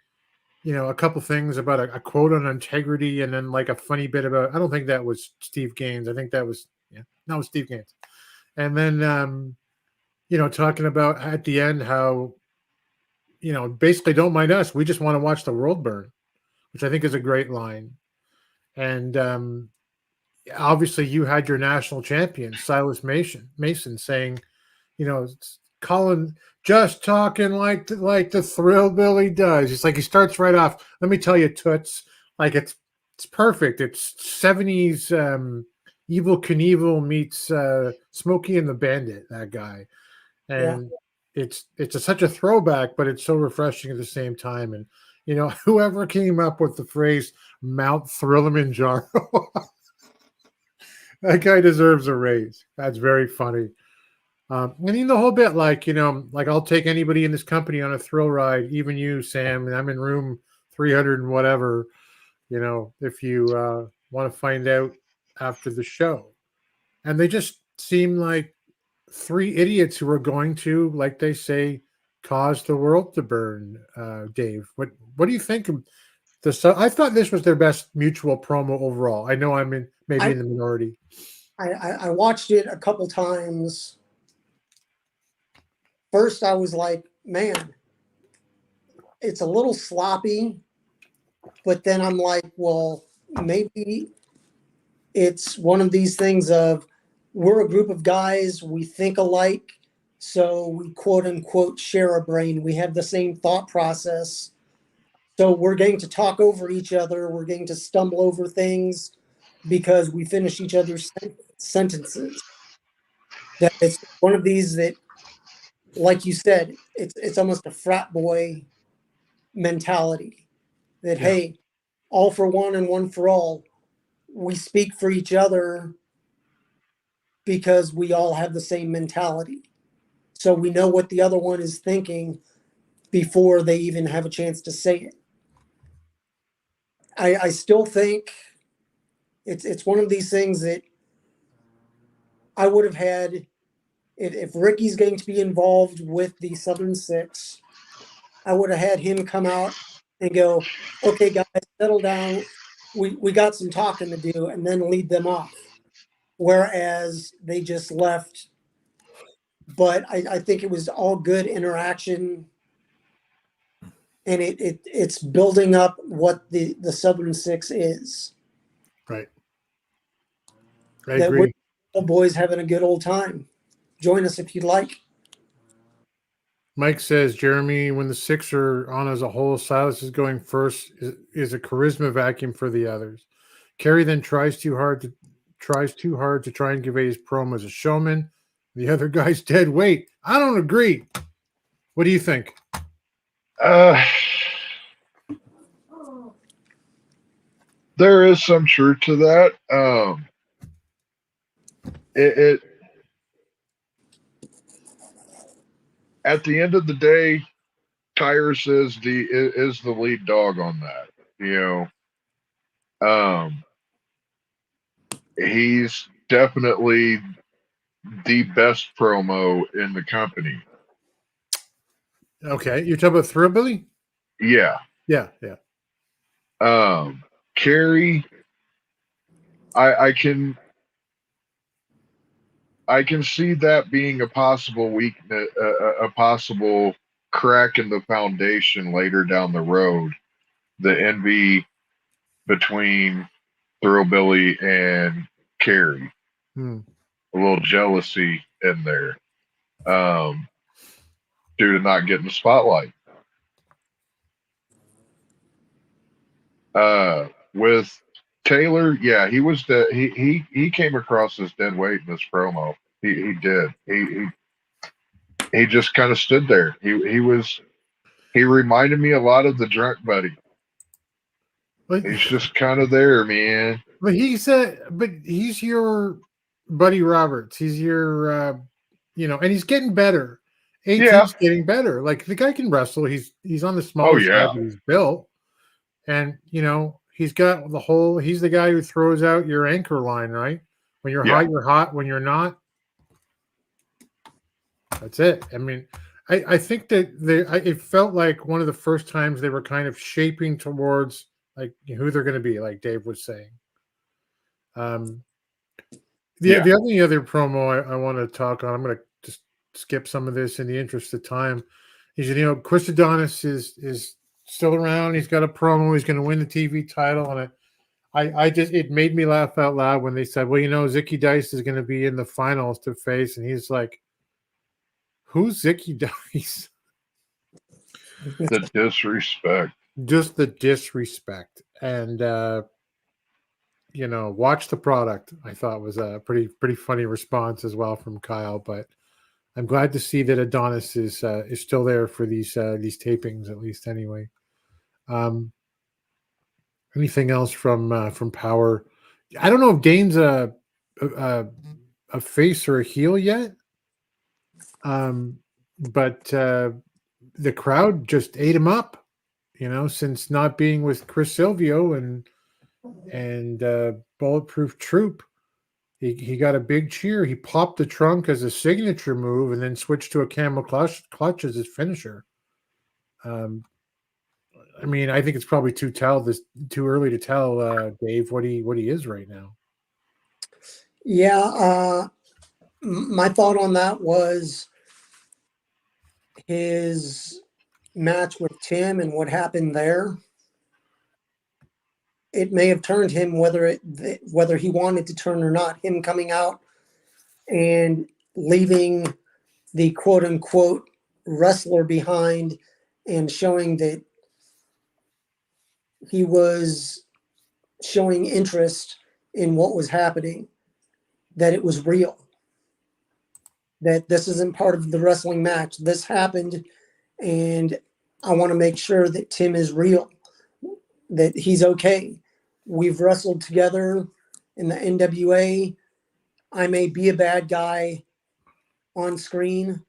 a couple things about a quote on integrity, and then like a funny bit about, I don't think that was Steve Gaines. I think that was, Steve Gaines. And then, talking about at the end how, basically don't mind us. We just want to watch the world burn, which I think is a great line. And obviously you had your national champion, Silas Mason saying, Colin just talking like the Thrillbilly does. It's like he starts right off. Let me tell you, Toots, like it's perfect. It's 70s Evel Knievel meets Smokey and the Bandit, that guy. And it's such a throwback, but it's so refreshing at the same time. And whoever came up with the phrase Mount Thrillimanjaro, that guy deserves a raise. That's very funny. And the whole bit, like I'll take anybody in this company on a thrill ride, even you, Sam, and I'm in room 300 and whatever, if you want to find out after the show. And they just seem like 3 idiots who are going to, like they say, cause the world to burn. Dave, what do you think of this? I thought this was their best mutual promo overall. I know I'm in the minority. I watched it a couple times. First, I was like, man, it's a little sloppy. But then I'm like, well, maybe it's one of these things of, we're a group of guys, we think alike, so we quote unquote share a brain. We have the same thought process. So we're going to talk over each other. We're going to stumble over things because we finish each other's sentences. That it's one of these that, like you said, it's almost a frat boy mentality that, hey, all for one and one for all. We speak for each other because we all have the same mentality. So we know what the other one is thinking before they even have a chance to say it. I still think it's one of these things that I would have had if Ricky's going to be involved with the Southern Six. I would have had him come out and go, okay, guys, settle down. We got some talking to do, and then lead them off. whereas they just left. But I think it was all good interaction, and it's building up what the Southern Six is. Right. I That we're agree. all boys having a good old time. Join us if you'd like. Mike says, Jeremy, when the six are on as a whole, Silas is going first is a charisma vacuum for the others. Kerry then tries too hard to try and convey his promo as a showman. The other guy's dead weight. I don't agree. What do you think? There is some truth to that. It at the end of the day, Tyrus is the lead dog on that. You know, he's definitely the best promo in the company. Okay, you're talking about Thrillbilly? Yeah. Yeah. Kerry, I can see that being a possible weakness, a possible crack in the foundation later down the road. The envy between Thrillbilly and Kerry, a little jealousy in there, due to not getting the spotlight. With Taylor, yeah, he was he came across as dead weight in this promo. He did. He just kind of stood there. He reminded me a lot of the drunk buddy. He's just kind of there, man. But he's your Buddy Roberts. He's your and he's getting better. AT's getting better. Like, the guy can wrestle. He's on the smaller side, but he's built. And he's got he's the guy who throws out your anchor line, right? When you're hot, you're hot. When you're not, that's it. I mean, I think that it felt like one of the first times they were kind of shaping towards like who they're going to be, like Dave was saying. The only other promo I want to talk on, I'm going to just skip some of this in the interest of time, is Chris Adonis is still around. He's got a promo. He's going to win the TV title, and it made me laugh out loud when they said, well, Zicky Dice is going to be in the finals to face, and he's like, who's Zicky Dice? The disrespect. Just the disrespect. And watch the product, I thought was a pretty funny response as well from Kyle. But I'm glad to see that Adonis is still there for these tapings, at least anyway. Anything else from Power? I don't know if Dane's a face or a heel yet. But the crowd just ate him up, since not being with Chris Silvio and Bulletproof Troop. He got a big cheer. He popped the trunk as a signature move and then switched to a camel clutch as his finisher. I mean, I think it's probably too early to tell, Dave, what he is right now. Yeah, my thought on that was his match with Tim and what happened there. It may have turned him, whether he wanted to turn or not. Him coming out and leaving the quote unquote wrestler behind and showing that he was showing interest in what was happening, that it was real, that this isn't part of the wrestling match. This happened, and I want to make sure that Tim is real, that he's okay. We've wrestled together in the NWA. I may be a bad guy on screen,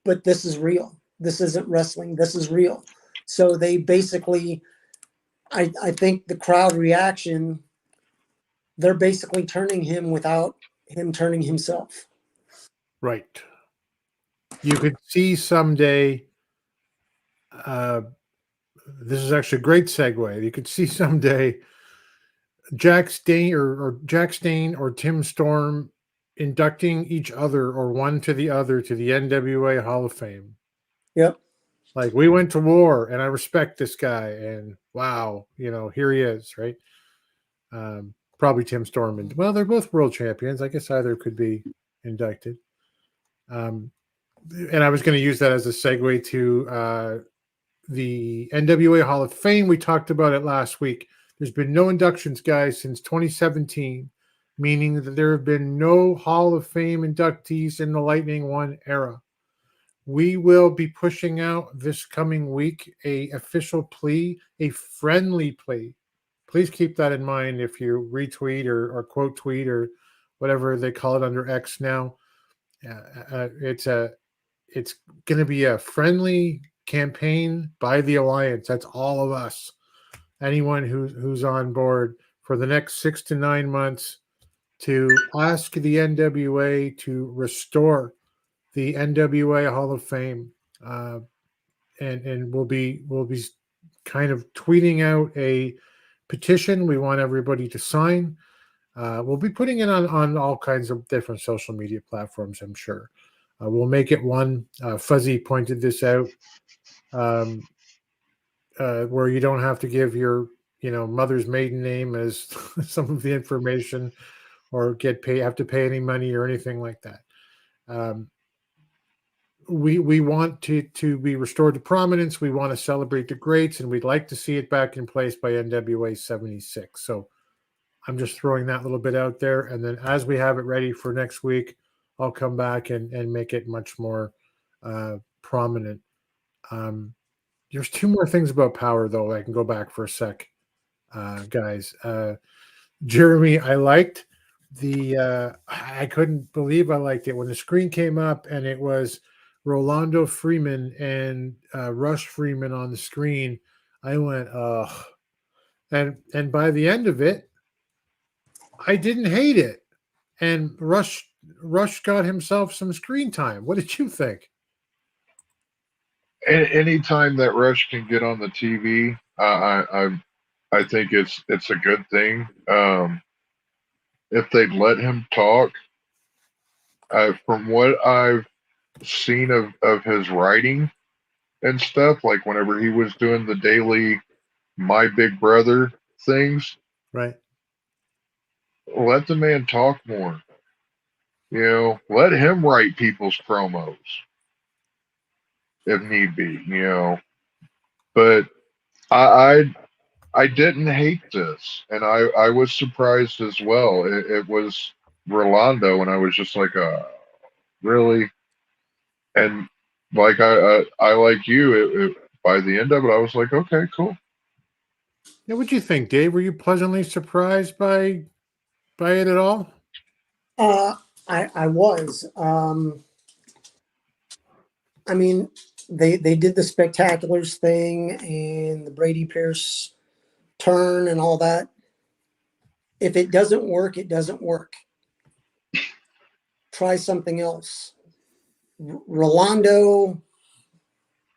but this is real. This isn't wrestling. This is real. So they basically, I think the crowd reaction, they're basically turning him without him turning himself. Right. You could see someday, this is actually a great segue. You could see someday Jack Stain or Tim Storm inducting each other or one to the other to the NWA Hall of Fame. Yep. Like, we went to war and I respect this guy, and wow, here he is, right? Probably Tim Storm. And well, they're both world champions. I guess either could be inducted. And I was going to use that as a segue to the NWA Hall of Fame. We talked about it last week. There's been no inductions, guys, since 2017, meaning that there have been no Hall of Fame inductees in the Lightning One era. We will be pushing out this coming week a official plea, a friendly plea. Please keep that in mind if you retweet or quote tweet or whatever they call it under X now. It's going to be a friendly campaign by the Alliance. That's all of us. Anyone who's on board for the next 6 to 9 months to ask the NWA to restore the NWA Hall of Fame, and we'll be kind of tweeting out a petition we want everybody to sign. We'll be putting it on all kinds of different social media platforms, I'm sure. We'll make it one. Fuzzy pointed this out, where you don't have to give your mother's maiden name as some of the information, or have to pay any money or anything like that. We want to be restored to prominence. We want to celebrate the greats, and we'd like to see it back in place by NWA 76. So I'm just throwing that little bit out there. And then as we have it ready for next week, I'll come back and make it much more prominent. There's two more things about Power, though. I can go back for a sec, guys. Jeremy, I liked I couldn't believe I liked it when the screen came up and it was Rolando Freeman and Rush Freeman on the screen. I went, ugh. And by the end of it, I didn't hate it. And Rush got himself some screen time. What did you think? Anytime that Rush can get on the TV, I think it's a good thing. If they'd let him talk, from what I've seen of his writing and stuff, like whenever he was doing the daily My Big Brother things, right? Let the man talk more. Let him write people's promos if need be. But I didn't hate this, and I was surprised as well. It was Rolando, and I was just like, really? And like I like you, by the end of it, I was like, okay, cool. Now, what do you think, Dave? Were you pleasantly surprised by it at all? I was. I mean, they did the Spectaculars thing and the Brady Pierce turn and all that. If it doesn't work, it doesn't work. Try something else. Rolando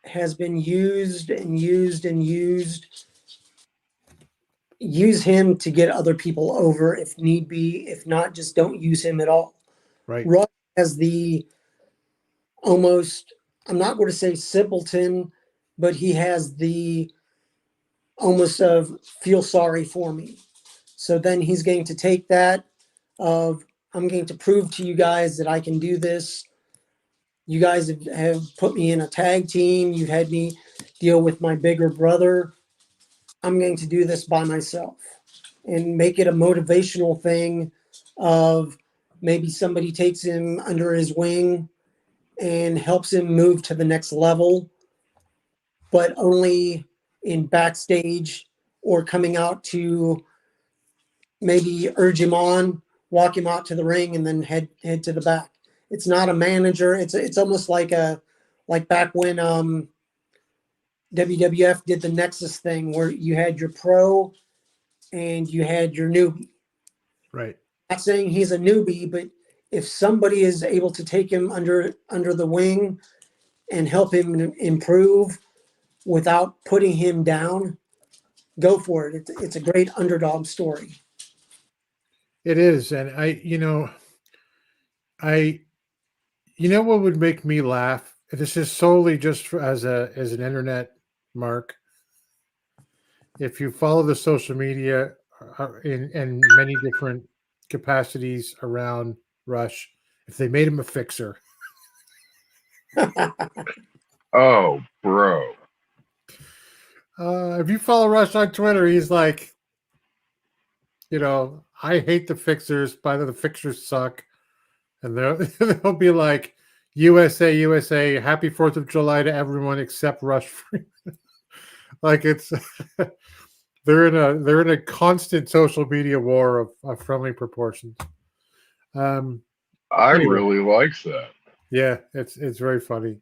has been used and used and used. Use him to get other people over if need be. If not, just don't use him at all. Right. Rush has the almost, I'm not going to say simpleton, but he has the almost of feel sorry for me. So then he's going to take that of, I'm going to prove to you guys that I can do this. You guys have put me in a tag team. You've had me deal with my bigger brother. I'm going to do this by myself and make it a motivational thing of maybe somebody takes him under his wing and helps him move to the next level, but only in backstage or coming out to maybe urge him on, walk him out to the ring, and then head to the back. It's not a manager. It's almost like back when WWF did the Nexus thing where you had your pro and you had your newbie. Right. Not saying he's a newbie, but if somebody is able to take him under the wing and help him improve without putting him down, go for it. It's a great underdog story. It is, and what would make me laugh? This is solely just as an internet mark. If you follow the social media in many different capacities around Rush, if they made him a fixer. Oh, bro. If you follow Rush on Twitter, he's like, I hate the fixers, but the fixers suck. And they'll be like, USA, USA, happy 4th of July to everyone except Rush Freeman. Like it's they're in a constant social media war of friendly proportions. I Anyway. really likes that. Yeah, it's very funny.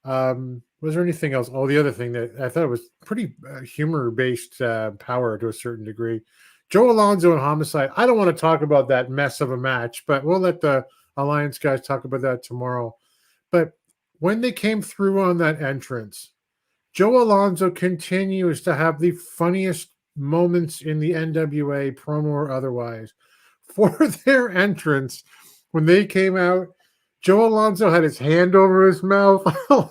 Was there anything else? Oh, the other thing that I thought was pretty humor-based power to a certain degree. Joe Alonso and Homicide. I don't want to talk about that mess of a match, but we'll let the Alliance guys talk about that tomorrow. But when they came through on that entrance, Joe Alonso continues to have the funniest moments in the NWA, promo or otherwise. For their entrance, when they came out, Joe Alonso had his hand over his mouth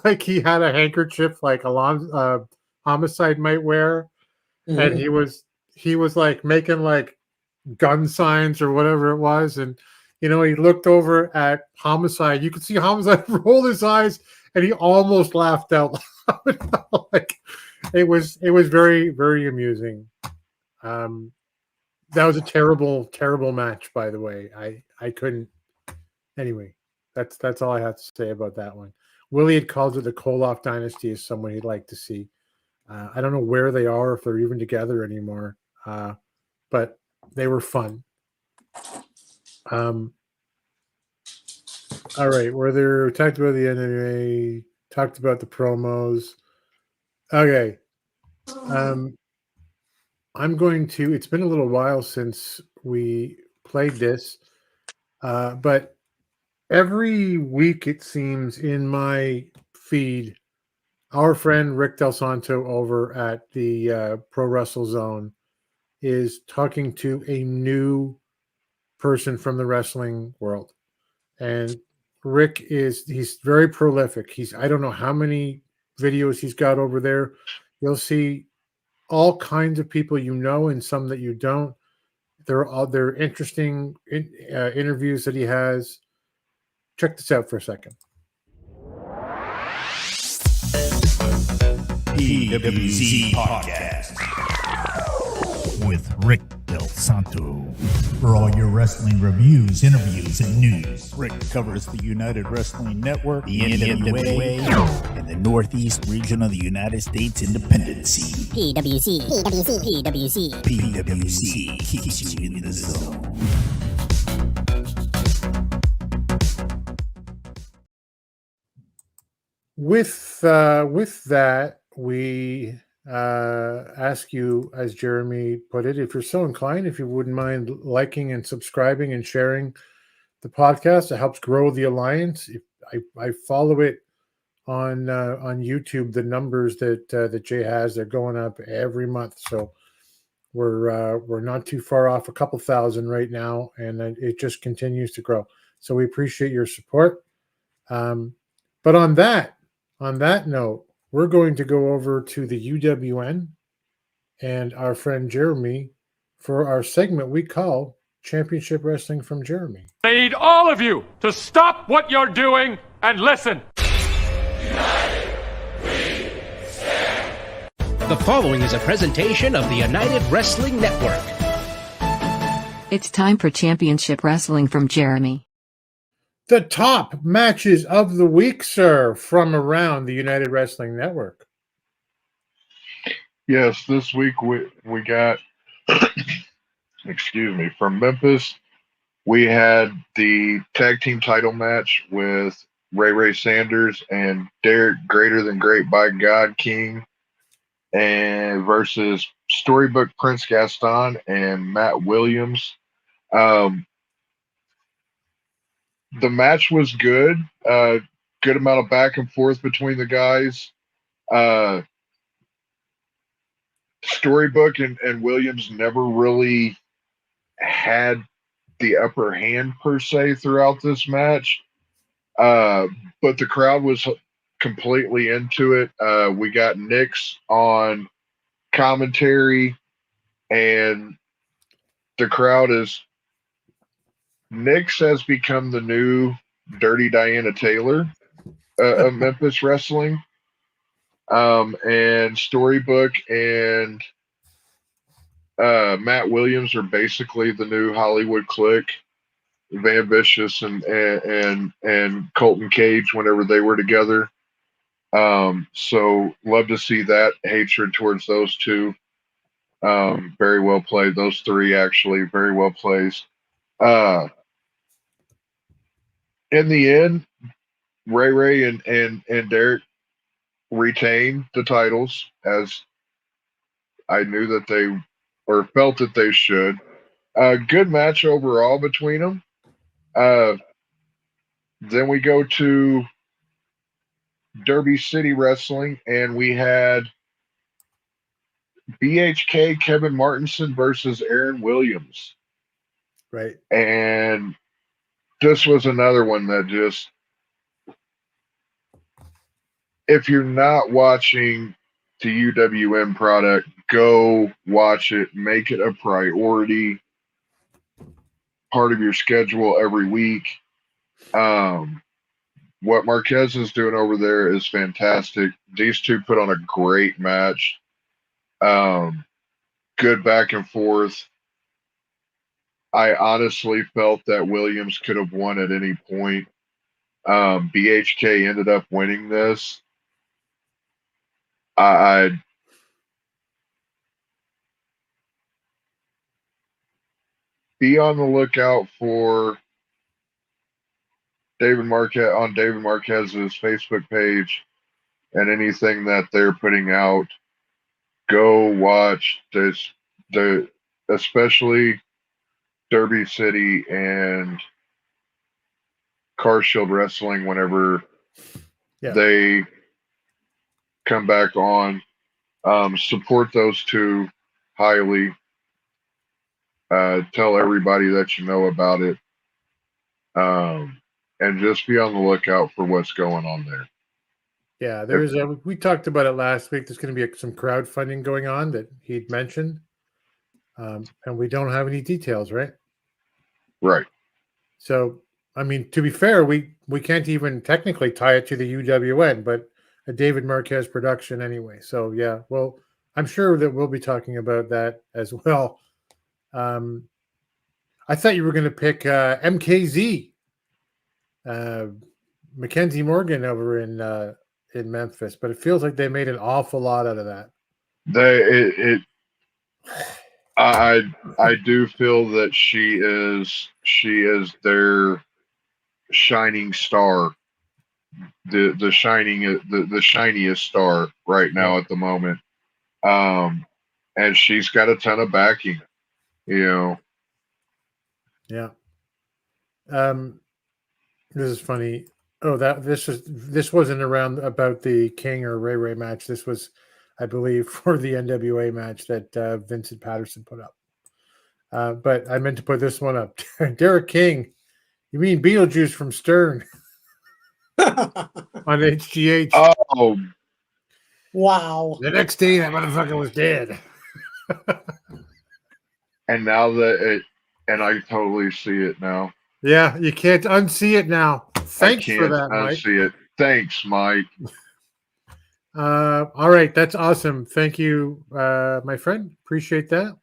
like he had a handkerchief like Homicide might wear. Mm-hmm. And he was like making like gun signs or whatever it was. And, he looked over at Homicide. You could see Homicide roll his eyes and he almost laughed out loud. Like it was very, very amusing. That was a terrible, terrible match, by the way. I couldn't. Anyway, that's all I have to say about that one. Willie had called it the Koloff Dynasty as someone he'd like to see. I don't know where they are, if they're even together anymore. But they were fun. All right, we talked about the NWA, talked about the promos. Okay. I'm going to, it's been a little while since we played this, but every week it seems in my feed, our friend Rick Del Santo over at the Pro Wrestle Zone is talking to a new person from the wrestling world. And Rick he's very prolific. I don't know how many videos he's got over there. You'll see all kinds of people and some that you don't. They're interesting interviews that he has. Check this out for a second. PWZ Podcast with Rick Del Santo. For all your wrestling reviews, interviews, and news, Rick covers the United Wrestling Network, the NWA, and the Northeast region of the United States independent scene. PWZ keeps you in the zone. With that, we ask you, as Jeremy put it, if you're so inclined, if you wouldn't mind liking and subscribing and sharing the podcast. It helps grow the Alliance. I follow it on YouTube. The numbers that Jay has, they're going up every month. So we're not too far off, a couple thousand right now, and it just continues to grow. So we appreciate your support. But on that note, we're going to go over to the UWN and our friend Jeremy for our segment we call Championship Wrestling from Jeremy. I need all of you to stop what you're doing and listen. United we stand. The following is a presentation of the United Wrestling Network. It's time for Championship Wrestling from Jeremy. The top matches of the week, sir, from around the United Wrestling Network. Yes, this week we got, excuse me, from Memphis, we had the tag team title match with Ray Sanders and Derek Greater Than Great by God King, and versus Storybook Prince Gaston and Matt Williams. The match was good. Good amount of back and forth between the guys. Storybook and Williams never really had the upper hand per se throughout this match, but the crowd was completely into it. We got Nix on commentary, and the crowd is. Nix has become the new Dirty Diana Taylor of Memphis wrestling. And Storybook and Matt Williams are basically the new Hollywood Clique. Van Vicious and Colton Cage whenever they were together. So love to see that hatred towards those two. Very well played. Those three actually very well placed. In the end, Ray and Derek retain the titles, as I knew that they or felt that they should. Good match overall between them. Then we go to Derby City Wrestling, and we had BHK Kevin Martinson versus Aaron Williams. Right. And this was another one that just, if you're not watching the UWM product, go watch it. Make it a priority, part of your schedule every week. What Marquez is doing over there is fantastic. These two put on a great match. Good back and forth. I honestly felt that Williams could have won at any point. BHK ended up winning this. I'd be on the lookout for David Marquez's Facebook page and anything that they're putting out. Go watch this, especially Derby City and Car Shield Wrestling whenever they come back on. Support those two highly. Tell everybody that you know about it. And just be on the lookout for what's going on there. Yeah, we talked about it last week. There's going to be some crowdfunding going on that he'd mentioned. And we don't have any details, right? Right. So, I mean, to be fair, we can't even technically tie it to the UWN, but a David Marquez production anyway. So, yeah, well, I'm sure that we'll be talking about that as well. I thought you were going to pick MKZ, Mackenzie Morgan over in Memphis, but it feels like they made an awful lot out of that. I do feel that she is their shining star, the shiniest star right now at the moment. And she's got a ton of backing, you know. Yeah. This is funny. Oh, this wasn't around about the King or Ray match. This was, I believe, for the NWA match that Vincent Patterson put up. But I meant to put this one up. Derek King, you mean Beetlejuice from Stern on HGH? Oh, wow! The next day, that motherfucker was dead. And now and I totally see it now. Yeah, you can't unsee it now. Thanks for that, Mike. Unsee it. Thanks, Mike. All right, that's awesome. Thank you, my friend. Appreciate that.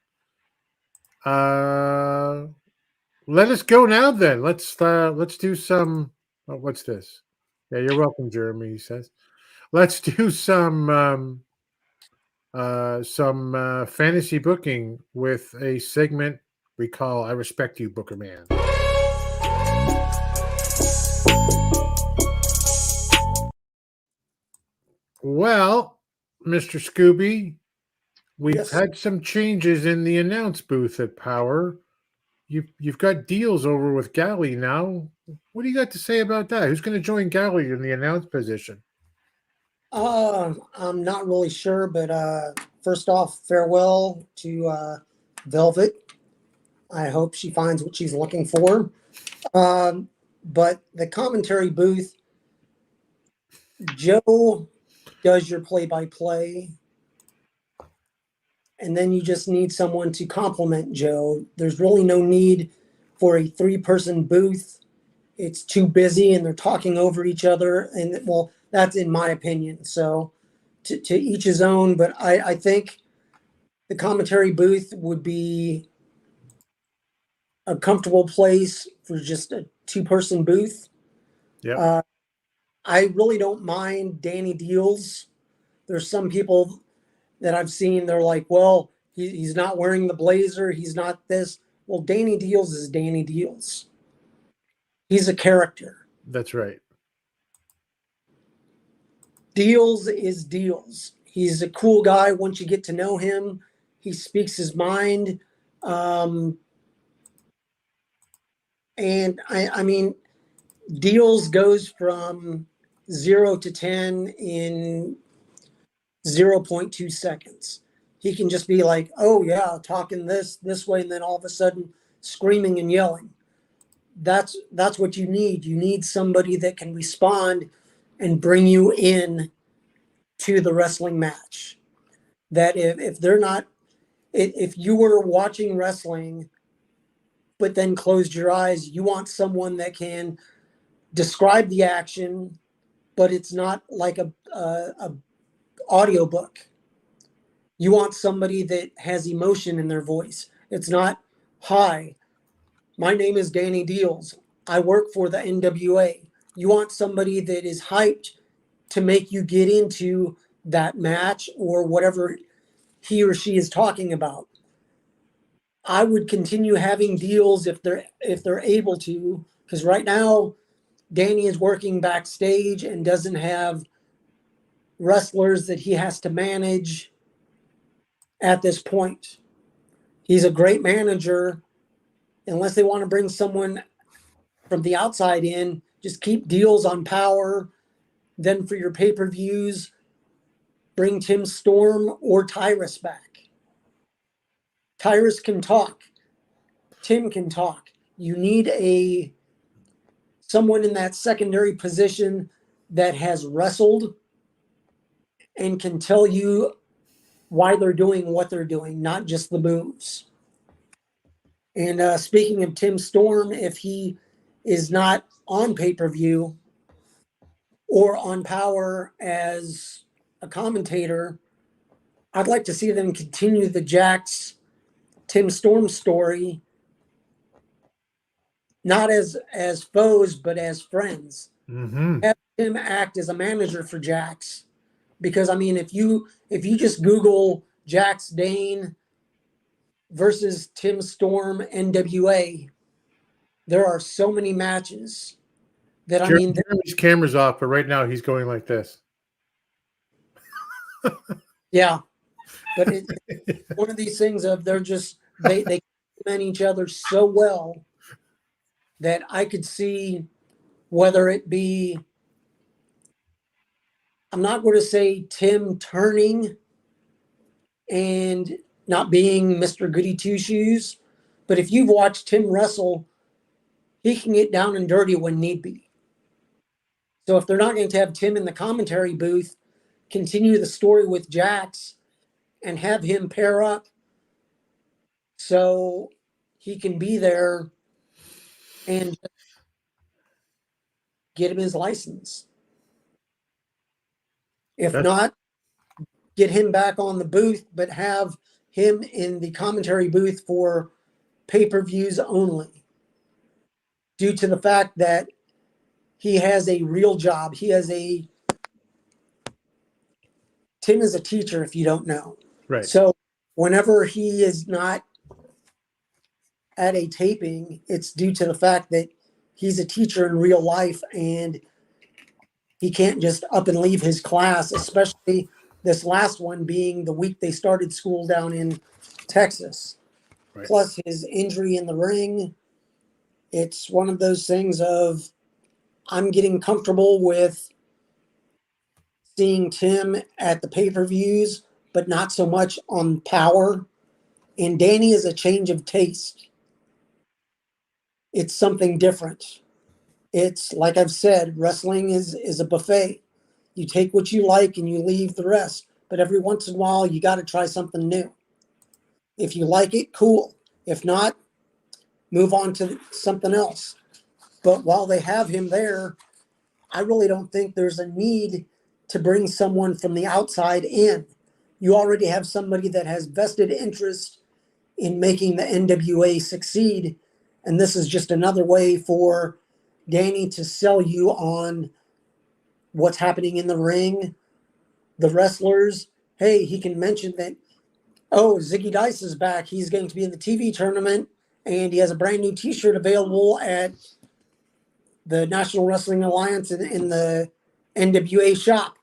Let us go now then. Let's do some. Oh, what's this? Yeah, you're welcome, Jeremy. He says, let's do some fantasy booking with a segment we call "I Respect You, Booker Man." Well, Mr. Scooby, we've had some changes in the announce booth at Power. You've got deals over with Galli now. What do you got to say about that? Who's going to join Galli in the announce position? I'm not really sure, but first off, farewell to Velvet. I hope she finds what she's looking for. But the commentary booth, Joe does your play-by-play, and then you just need someone to complement Joe. There's really no need for a 3-person booth. It's too busy and they're talking over each other. And well, that's in my opinion. So to each his own, but I think the commentary booth would be a comfortable place for just a 2-person booth. Yeah. I really don't mind Danny Dealz. There's some people that I've seen, they're like, well, he's not wearing the blazer. He's not this. Well, Danny Dealz is Danny Dealz. He's a character. That's right. Dealz is Dealz. He's a cool guy. Once you get to know him, he speaks his mind. And I mean, Dealz goes from 0 to 10 in 0.2 seconds. He can just be like, oh yeah, talking this way, and then all of a sudden screaming and yelling. That's what you need. You need somebody that can respond and bring you in to the wrestling match. That if they're not, if you were watching wrestling, but then closed your eyes, you want someone that can describe the action, but it's not like a audiobook. You want somebody that has emotion in their voice. It's not, hi, my name is Danny Dealz. I work for the Enn-Dubya-Eh. You want somebody that is hyped to make you get into that match or whatever he or she is talking about. I would continue having Dealz if they're able to, because right now Danny is working backstage and doesn't have wrestlers that he has to manage at this point. He's a great manager. Unless they want to bring someone from the outside in, just keep Dealz on Power. Then for your pay-per-views, bring Tim Storm or Tyrus back. Tyrus can talk. Tim can talk. You need someone in that secondary position that has wrestled and can tell you why they're doing what they're doing, not just the moves. And speaking of Tim Storm, if he is not on pay-per-view or on Power as a commentator, I'd like to see them continue the Jax Tim Storm story, not as foes, but as friends. Mm-hmm. Have him act as a manager for Jax. Because, I mean, if you just Google Jax Dane versus Tim Storm Enn-Dubya-Eh, there are so many matches that, I mean... Jeremy's camera's off, but right now he's going like this. Yeah. But it's one of these things of they're just... They complement each other so well that I could see whether it be... I'm not going to say Tim turning and not being Mr. Goody Two-Shoes, but if you've watched Tim wrestle, he can get down and dirty when need be. So if they're not going to have Tim in the commentary booth, continue the story with Jax and have him pair up so he can be there and get him his license. If not, get him back on the booth, but have him in the commentary booth for pay-per-views only. Due to the fact that he has a real job. Tim is a teacher, if you don't know. Right. So whenever he is not at a taping, it's due to the fact that he's a teacher in real life and he can't just up and leave his class, especially this last one being the week they started school down in Texas. Right. Plus his injury in the ring. It's one of those things of I'm getting comfortable with seeing Tim at the pay-per-views, but not so much on Power. And Danny is a change of taste. It's something different. It's like I've said, wrestling is a buffet. You take what you like and you leave the rest. But every once in a while, you got to try something new. If you like it, cool. If not, move on to something else. But while they have him there, I really don't think there's a need to bring someone from the outside in. You already have somebody that has vested interest in making the NWA succeed. And this is just another way for Danny to sell you on what's happening in the ring, the wrestlers. Hey, he can mention that, oh, Ziggy Dice is back. He's going to be in the TV tournament, and he has a brand new T-shirt available at the National Wrestling Alliance in the NWA shop.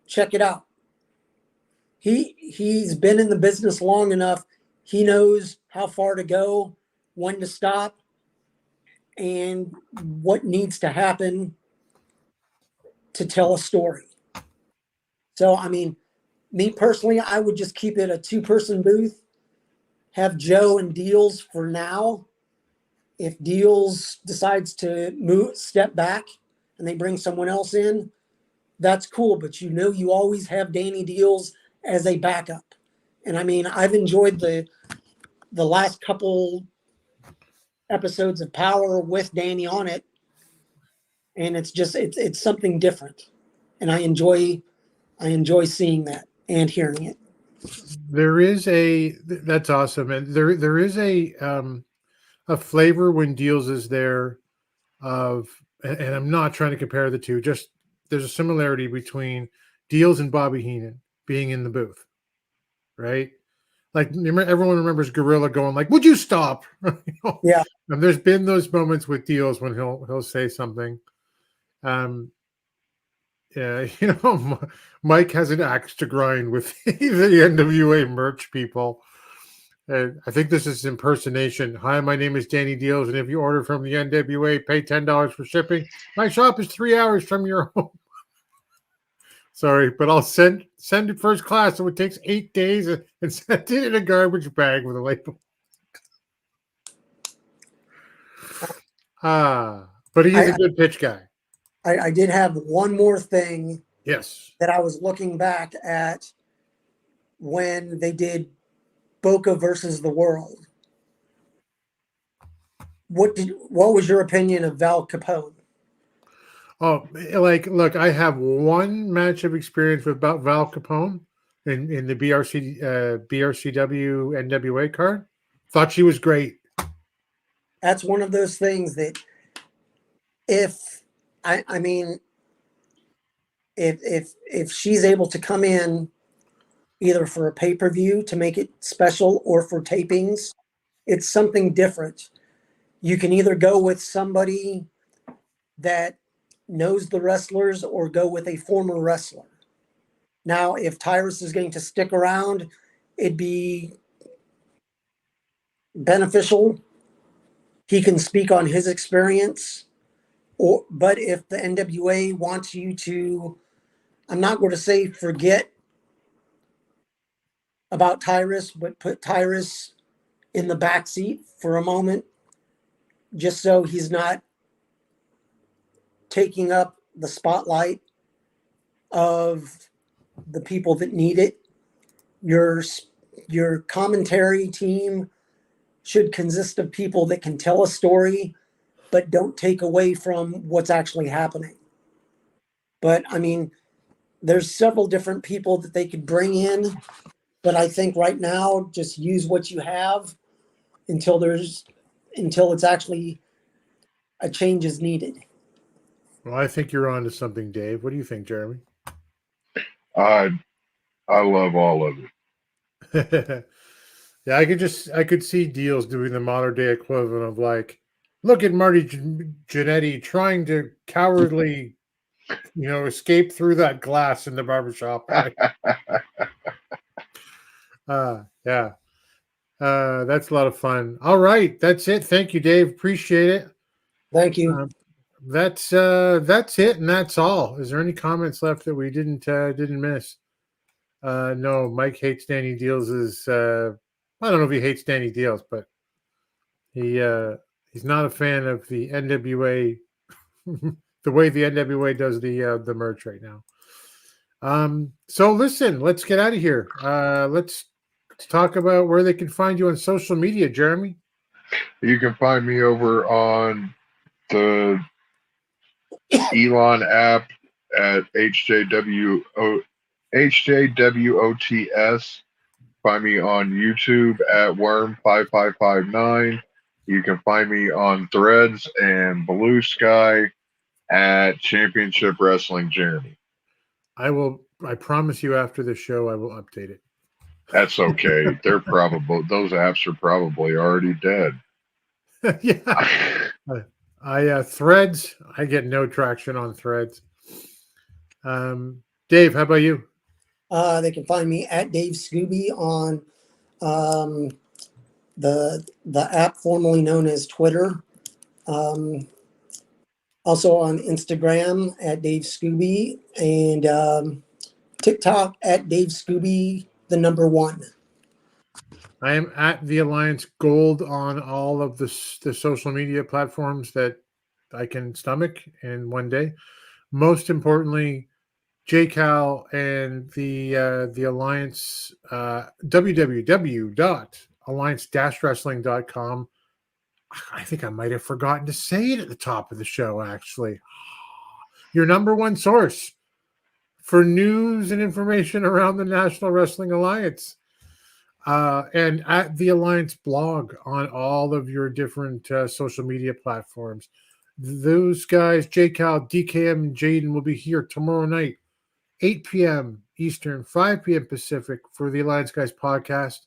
Check it out. He's been in the business long enough. He knows how far to go, when to stop, and what needs to happen to tell a story. So, I mean, me personally, I would just keep it a 2-person booth, have Joe and Dealz for now. If Dealz decides to step back and they bring someone else in, that's cool. But you always have Danny Dealz as a backup. And I mean, I've enjoyed the last couple episodes of Power with Danny on it. And it's just, it's something different. And I enjoy seeing that and hearing it. That's awesome. And there is a flavor when Dealz is there and I'm not trying to compare the two, just there's a similarity between Dealz and Bobby Heenan being in the booth, right? Like everyone remembers Gorilla going like, "Would you stop?" Yeah. And there's been those moments with Dealz when he'll say something. Yeah, Mike has an axe to grind with the NWA merch people. And I think this is impersonation. Hi, my name is Danny Dealz, and if you order from the NWA, pay $10 for shipping. My shop is 3 hours from your home. Sorry, but I'll send it first class, so it takes 8 days and send it in a garbage bag with a label. But he is a good pitch guy. I did have one more thing. Yes. That I was looking back at when they did Boca versus the World. What was your opinion of Val Capone? Oh, look, I have one match of experience with Val Capone in the BRCW NWA card. Thought she was great. That's one of those things that if she's able to come in either for a pay-per-view to make it special or for tapings, it's something different. You can either go with somebody that knows the wrestlers or go with a former wrestler. Now, if Tyrus is going to stick around, it'd be beneficial. He can speak on his experience. But if the NWA wants you to, I'm not going to say forget about Tyrus, but put Tyrus in the backseat for a moment, just so he's not taking up the spotlight of the people that need it. Your commentary team should consist of people that can tell a story, but don't take away from what's actually happening. But I mean, there's several different people that they could bring in, but I think right now, just use what you have until it's actually a change is needed. Well, I think you're on to something, Dave. What do you think, Jeremy? I love all of it. Yeah, I could see Dealz doing the modern day equivalent of like, look at Marty Jannetty trying to cowardly, escape through that glass in the barbershop. Right? Yeah. That's a lot of fun. All right, that's it. Thank you, Dave. Appreciate it. Thank you. That's it, and that's all. Is there any comments left that we didn't miss? No, Mike hates Danny Dealz. I don't know if he hates Danny Dealz, but he He's not a fan of the NWA, the way the NWA does the merch right now. So listen, let's get out of here. Let's talk about where they can find you on social media, Jeremy. You can find me over on the Elon app at HJWOTS. Find me on YouTube at Worm5559. You can find me on Threads and Blue Sky at Championship Wrestling Jeremy. I promise you after the show I will update it. That's okay. Those apps are probably already dead. Yeah. I Threads, I get no traction on Threads. Dave, how about you? They can find me at Dave Scooby on the app formerly known as Twitter. Also on Instagram at Dave Scooby and TikTok at Dave Scooby, the #1. I am at the Alliance Gold on all of the social media platforms that I can stomach in one day. Most importantly, JCal and the Alliance, www.alliance-wrestling.com. I think I might have forgotten to say it at the top of the show, actually. Your #1 source for news and information around the National Wrestling Alliance. And at the Alliance blog on all of your different social media platforms. Those guys, JCal, DKM, and Jaden will be here tomorrow night, 8 p.m. Eastern, 5 p.m. Pacific for the Alliance Guys podcast.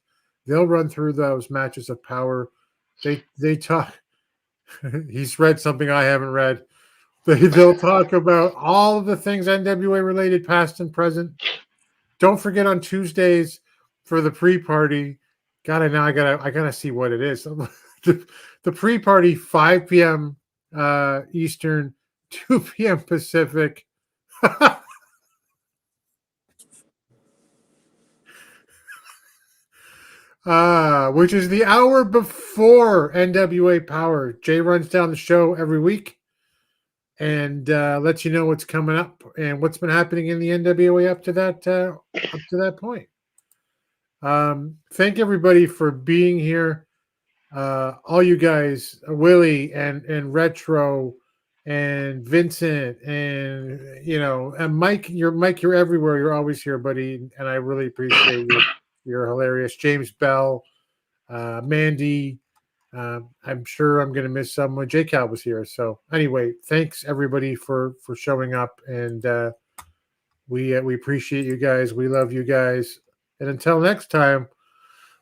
They'll run through those matches of power. They talk. He's read something I haven't read. They'll talk about all of the things NWA related, past and present. Don't forget on Tuesdays for the pre-party. I gotta see what it is. The pre-party, 5 p.m. Eastern, 2 p.m. Pacific. Which is the hour before NWA Power. Jay runs down the show every week and lets you know what's coming up and what's been happening in the NWA up to that point. Thank everybody for being here. All you guys, Willie and Retro and Vincent and and Mike. You're everywhere. You're always here, buddy, and I really appreciate you. You're hilarious. James Bell, Mandy. I'm sure I'm going to miss someone. JCal was here. So anyway, thanks everybody for showing up, and we appreciate you guys. We love you guys. And until next time,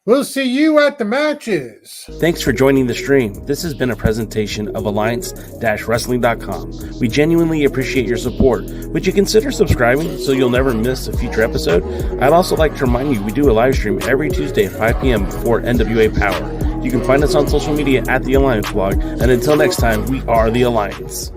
we'll see you at the matches. Thanks for joining the stream. This has been a presentation of Alliance-Wrestling.com. We genuinely appreciate your support. Would you consider subscribing so you'll never miss a future episode? I'd also like to remind you we do a live stream every Tuesday at 5 p.m. before NWA Power. You can find us on social media at The Alliance Blog. And until next time, we are The Alliance.